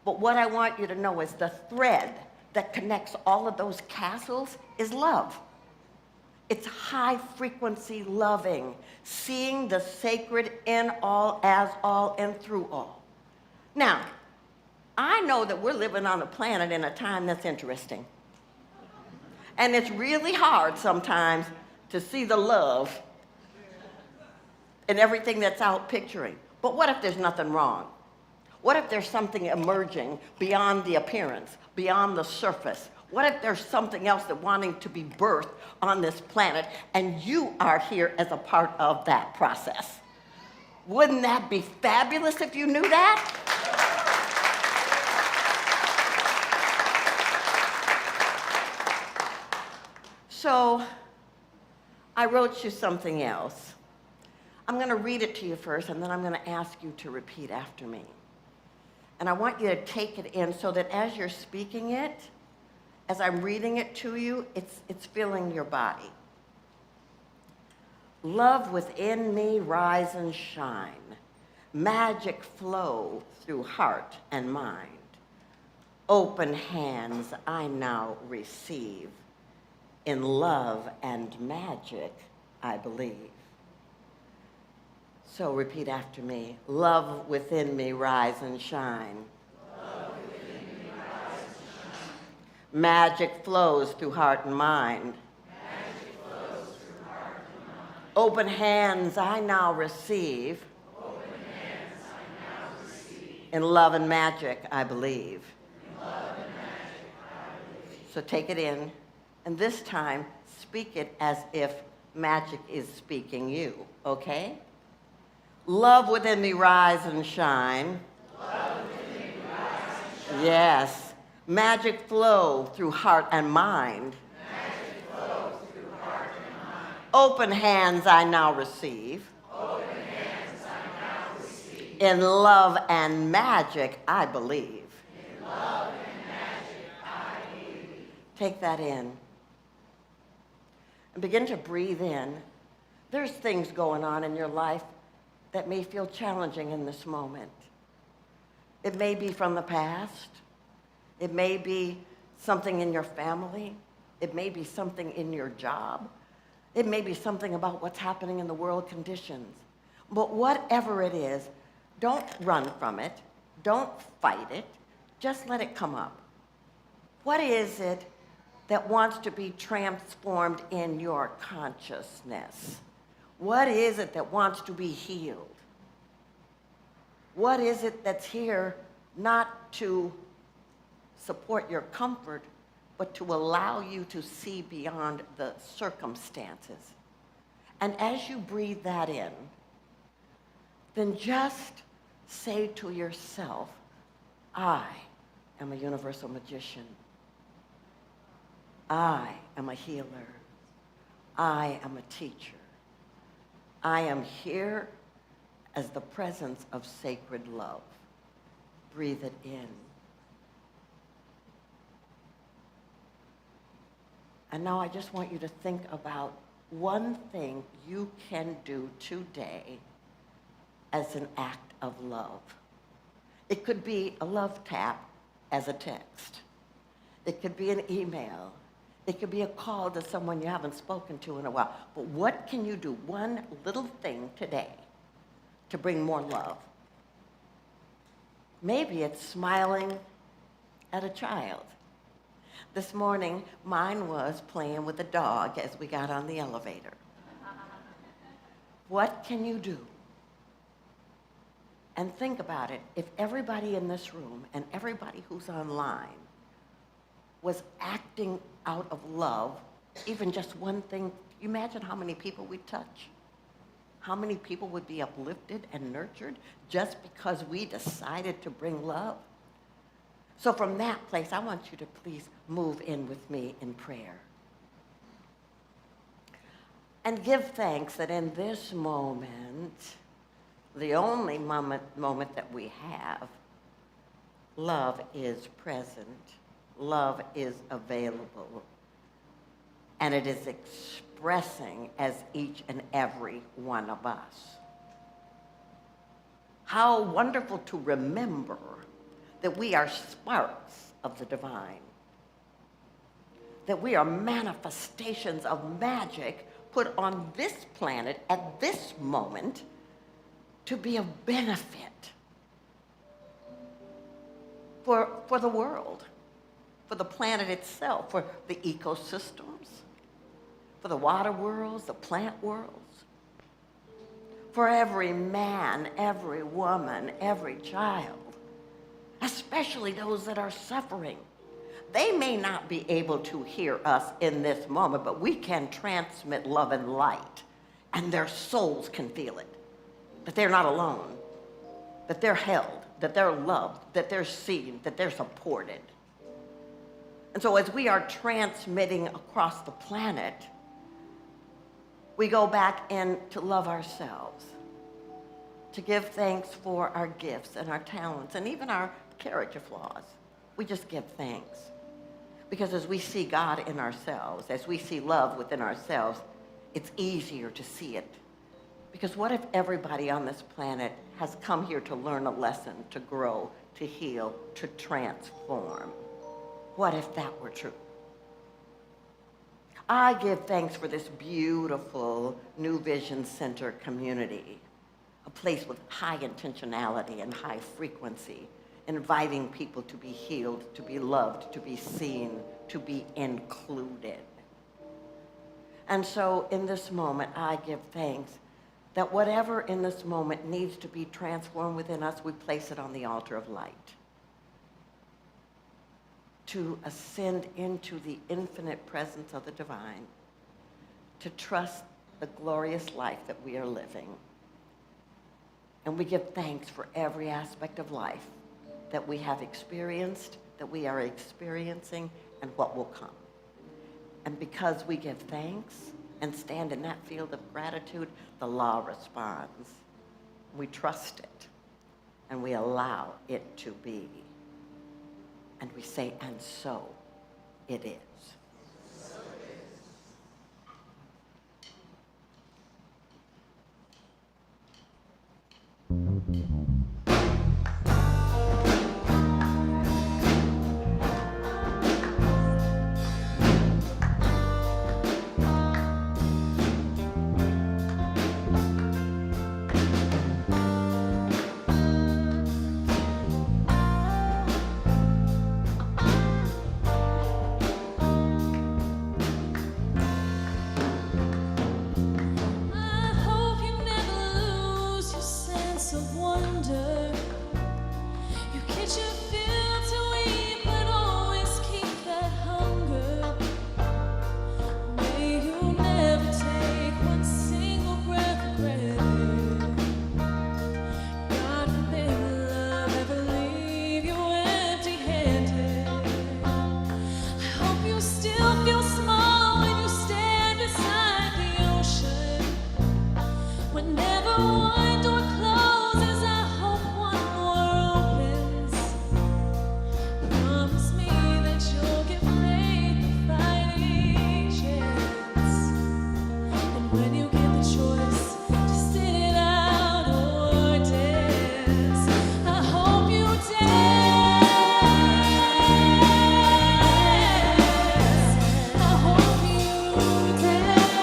But what I want you to know is the thread that connects all of those castles is love. It's high frequency loving, seeing the sacred in all, as all, and through all. Now, I know that we're living on a planet in a time that's interesting. And it's really hard sometimes to see the love in everything that's out picturing. But what if there's nothing wrong? What if there's something emerging beyond the appearance, beyond the surface? What if there's something else that wanting to be birthed on this planet, and you are here as a part of that process? Wouldn't that be fabulous if you knew that? So I wrote you something else. I'm going to read it to you first, and then I'm going to ask you to repeat after me. And I want you to take it in so that as you're speaking it, as I'm reading it to you, it's filling your body. Love within me rise and shine. Magic flow through heart and mind. Open hands I now receive. In love and magic I believe. So repeat after me. Love within me rise and shine. Love within me rise and shine. Magic flows through heart and mind. Magic flows through heart and mind. Open hands I now receive. Open hands I now receive. In love and magic I believe. In love and magic I believe. So take it in, and this time speak it as if magic is speaking you, okay? Love within me rise and shine. Love within me rise and shine. Yes. Magic flow through heart and mind. Magic flow through heart and mind. Open hands I now receive. Open hands I now receive. In love and magic I believe. In love and magic I believe. Take that in. And begin to breathe in. There's things going on in your life that may feel challenging in this moment. It may be from the past. It may be something in your family. It may be something in your job. It may be something about what's happening in the world conditions. But whatever it is, don't run from it. Don't fight it. Just let it come up. What is it that wants to be transformed in your consciousness? What is it that wants to be healed? What is it that's here not to support your comfort, but to allow you to see beyond the circumstances? And as you breathe that in, then just say to yourself, I am a universal magician. I am a healer. I am a teacher. I am here as the presence of sacred love. Breathe it in. And now I just want you to think about one thing you can do today as an act of love. It could be a love tap as a text. It could be an email. It could be a call to someone you haven't spoken to in a while. But what can you do, one little thing today, to bring more love? Maybe it's smiling at a child. This morning, mine was playing with a dog as we got on the elevator. What can you do? And think about it. If everybody in this room and everybody who's online was acting out of love, even just one thing, you imagine how many people we'd touch? How many people would be uplifted and nurtured just because we decided to bring love? So from that place, I want you to please move in with me in prayer. And give thanks that in this moment, the only moment that we have, love is present, love is available, and it is expressing as each and every one of us. How wonderful to remember that we are sparks of the divine. that we are manifestations of magic put on this planet at this moment to be of benefit for the world, for the planet itself, for the ecosystems, for the water worlds, the plant worlds, for every man, every woman, every child, especially those that are suffering. They may not be able to hear us in this moment, but we can transmit love and light, and their souls can feel it, that they're not alone, that they're held, that they're loved, that they're seen, that they're supported. And so as we are transmitting across the planet, we go back in to love ourselves, to give thanks for our gifts and our talents and even our character flaws. We just give thanks. Because as we see God in ourselves, as we see love within ourselves, it's easier to see it. Because what if everybody on this planet has come here to learn a lesson, to grow, to heal, to transform? What if that were true? I give thanks for this beautiful New Vision Center community, a place with high intentionality and high frequency, inviting people to be healed, to be loved, to be seen, to be included. And so in this moment, I give thanks that whatever in this moment needs to be transformed within us, we place it on the altar of light, to ascend into the infinite presence of the divine, to trust the glorious life that we are living. And we give thanks for every aspect of life that we have experienced, that we are experiencing, and what will come. And because we give thanks and stand in that field of gratitude, the law responds. We trust it, and we allow it to be. And we say, and so it is. I hope you never lose your sense of wonder. You catch your fill to eat, but always keep that hunger. May you never take one single breath for granted. God forbid love ever leave you empty-handed. I hope you still feel small when you stand beside the ocean. Whenever one door closes, I hope one more opens. Promise me that you'll give faith a fighting chance. And when you get the choice to sit it out or dance, I hope you dance. I hope you dance.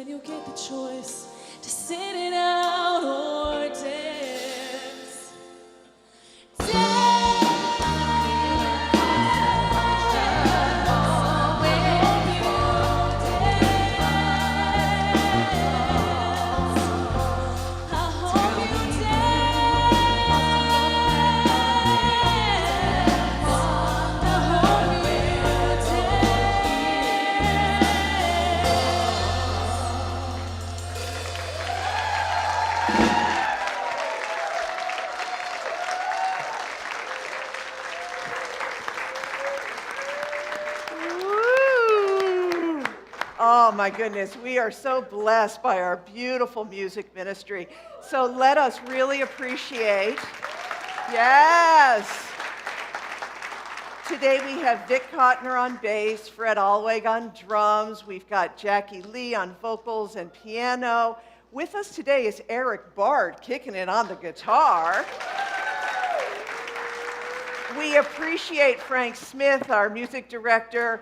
when you get the choice to sit it out or dance. Woo! Oh my goodness, we are so blessed by our beautiful music ministry. So let us really appreciate, yes. Today we have Vic Kottner on bass, Fred Alweg on drums, we've got Jackie Lee on vocals and piano. With us today is Eric Bard kicking it on the guitar. We appreciate Frank Smith, our music director,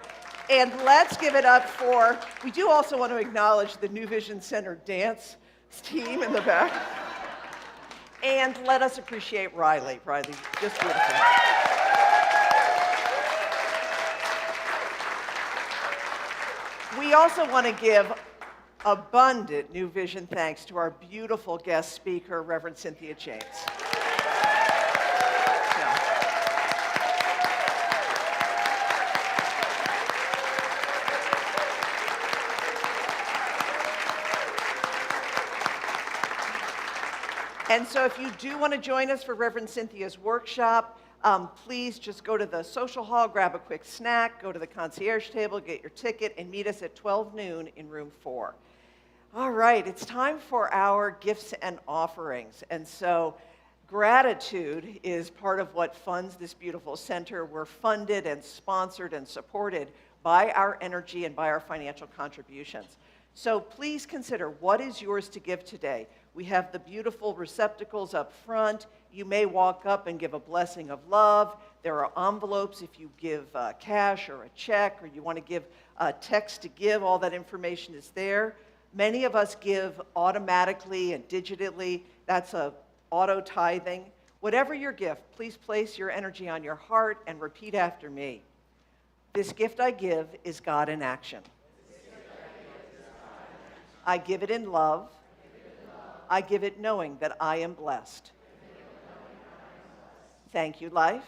and let's give it up for, we do also want to acknowledge the New Vision Center dance team in the back. And let us appreciate Riley. Riley, just beautiful. We also want to give abundant New Vision thanks to our beautiful guest speaker, Reverend Cynthia James. And so if you do want to join us for Reverend Cynthia's workshop, please just go to the social hall, grab a quick snack, go to the concierge table, get your ticket, and meet us at 12 noon in room 4. All right, it's time for our gifts and offerings. And so gratitude is part of what funds this beautiful center. We're funded and sponsored and supported by our energy and by our financial contributions. So please consider, what is yours to give today? We have the beautiful receptacles up front. You may walk up and give a blessing of love. There are envelopes if you give cash or a check, or you want to give a text to give. All that information is there. Many of us give automatically and digitally. That's a auto tithing. Whatever your gift, please place your energy on your heart and repeat after me. This gift I give is God in action. I give it in love. I give it knowing that I am blessed. Thank you, life.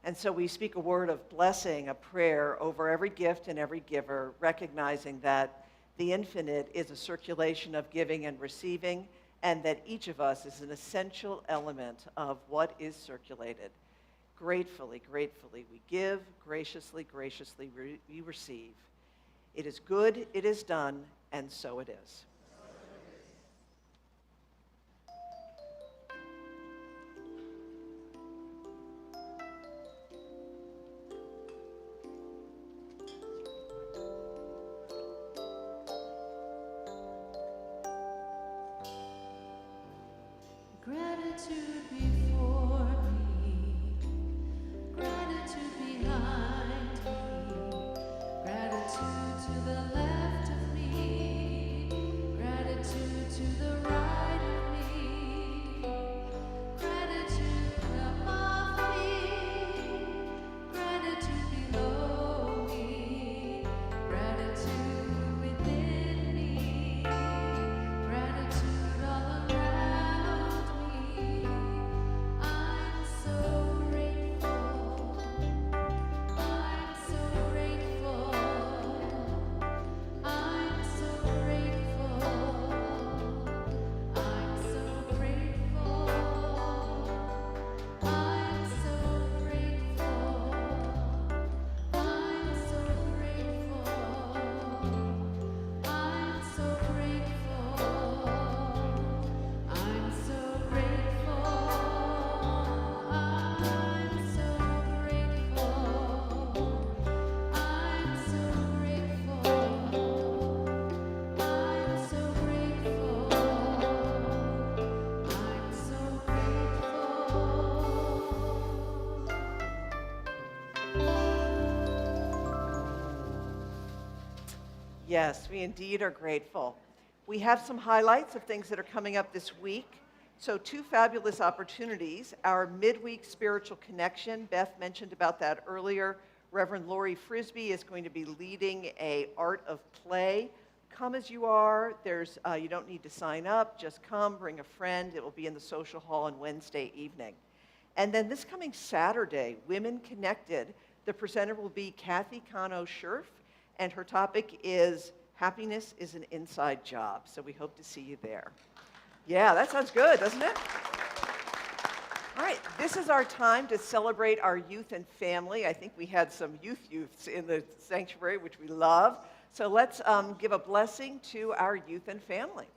And so we speak a word of blessing, a prayer over every gift and every giver, recognizing that the infinite is a circulation of giving and receiving, and that each of us is an essential element of what is circulated. Gratefully, gratefully we give, graciously, graciously we receive. It is good, it is done, and so it is. Gratitude before me, gratitude behind me, gratitude to the left of me, gratitude to the right of me, gratitude above me, gratitude below me, gratitude within me, gratitude all around me. Yes, we indeed are grateful. We have some highlights of things that are coming up this week. So 2 fabulous opportunities. Our midweek spiritual connection, Beth mentioned about that earlier. Reverend Lori Frisbee is going to be leading a art of play. Come as you are. You don't need to sign up. Just come, bring a friend. It will be in the social hall on Wednesday evening. And then this coming Saturday, Women Connected, the presenter will be Kathy Cano-Scherf, and her topic is Happiness is an Inside Job. So we hope to see you there. Yeah, that sounds good, doesn't it? All right, this is our time to celebrate our youth and family. I think we had some youths in the sanctuary, which we love. So let's give a blessing to our youth and family.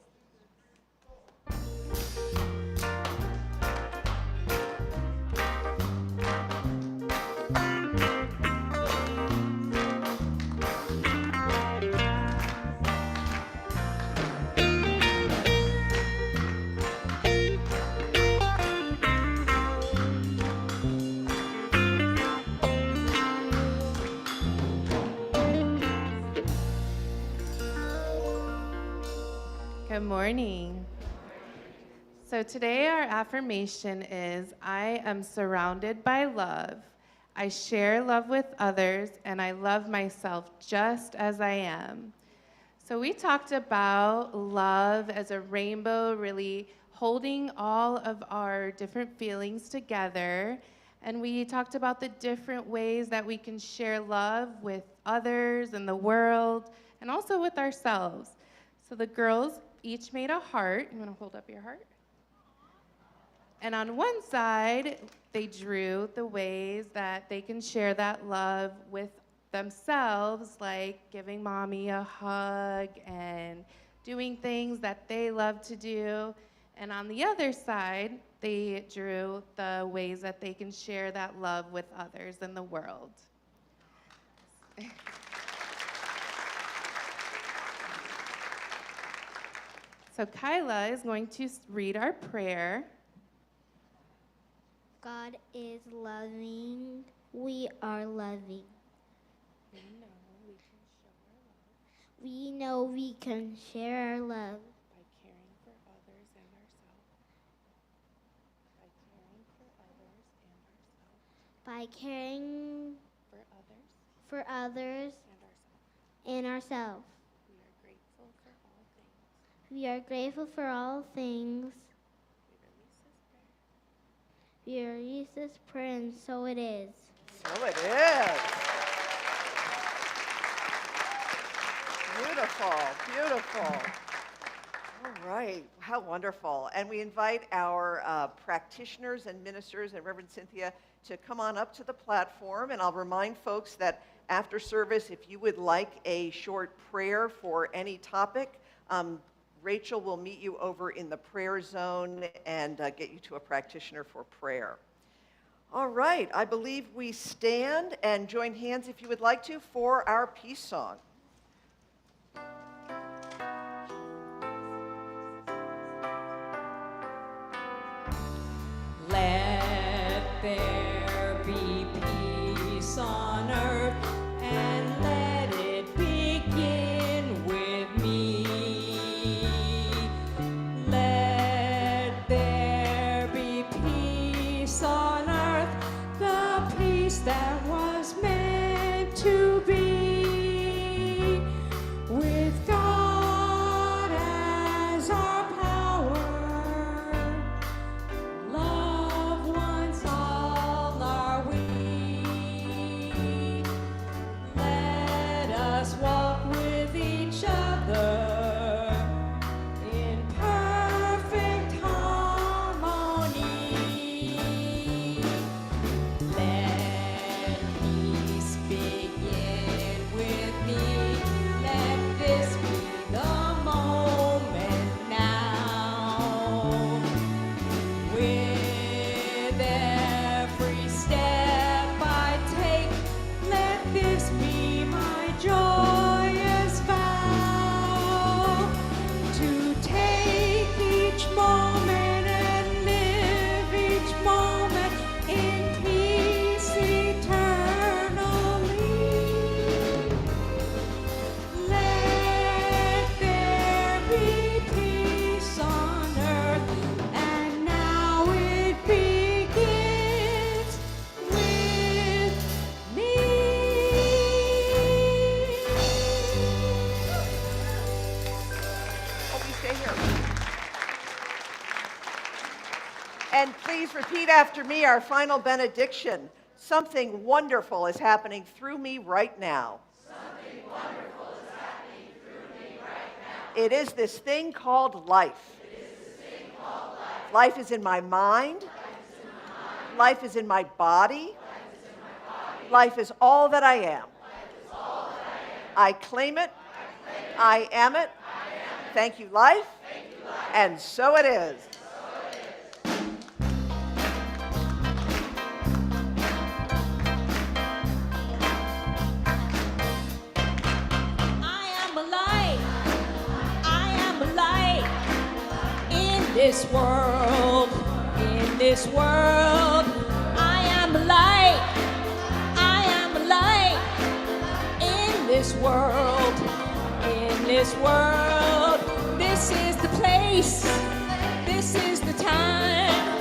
Good morning. So today our affirmation is, I am surrounded by love. I share love with others, and I love myself just as I am. So we talked about love as a rainbow, really holding all of our different feelings together. And we talked about the different ways that we can share love with others and the world, and also with ourselves. So the girls each made a heart. You want to hold up your heart? And on one side, they drew the ways that they can share that love with themselves, like giving mommy a hug and doing things that they love to do. And on the other side, they drew the ways that they can share that love with others in the world. So Kyla is going to read our prayer. God is loving. We are loving. We know we can share our love. By caring for others and ourselves. By caring For others and ourselves. We are grateful for all things. We release this prayer, and so it is. So it is. Beautiful, beautiful. All right, how wonderful. And we invite our practitioners and ministers and Reverend Cynthia to come on up to the platform. And I'll remind folks that after service, if you would like a short prayer for any topic, Rachel will meet you over in the prayer zone and get you to a practitioner for prayer. All right, I believe we stand and join hands, if you would like to, for our peace song. Let there be peace on earth, and let it begin with me. Let there be peace on earth, the peace that was meant to be, with God as our power. Loved ones all are we. Let us walk with each other in perfect harmony. Let Please repeat after me our final benediction. Something wonderful is happening through me right now. Something wonderful is happening through me right now. It is this thing called life. It is this thing called life. Life is in my mind. Life is in my body. Life is all that I am. I claim it. I am it. Thank you, life. And so it is. I am a light. I am a light in this world. In this world, I am a light. I am a light in this world. In this world, this is the place. This is the time.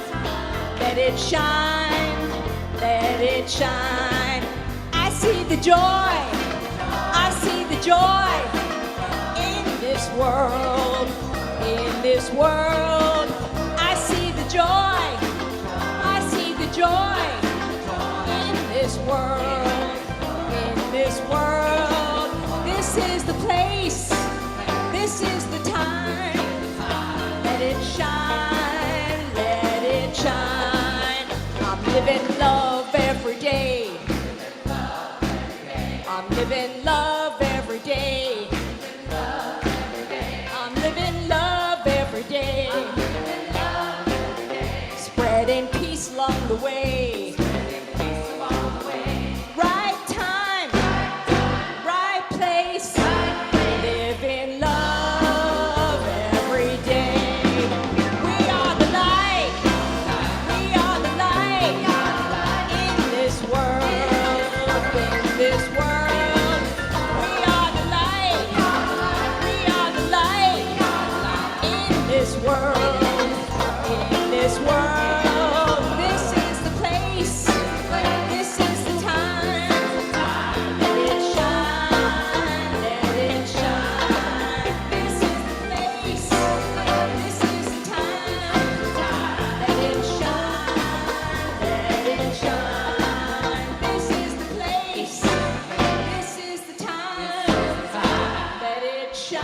Let it shine. Let it shine. I see the joy. I see the joy in this world. In this world, I see the joy. I see the joy in this world. In this world, this is the place. This is the time. Let it shine. Let it shine. I'm living love every day. I'm living love every day. I'm living love every day. Spreading peace along the way. Right time, right place. Living love every day. We are the light. We are the light in this world. In this world, we are the light. We are the light in this world. In this world, this is the place. This is the time. Let it shine. Let it shine. This is the place. This is the time. Let it shine. Let it shine. This is the place. This is the time. Let it shine.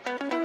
Shine.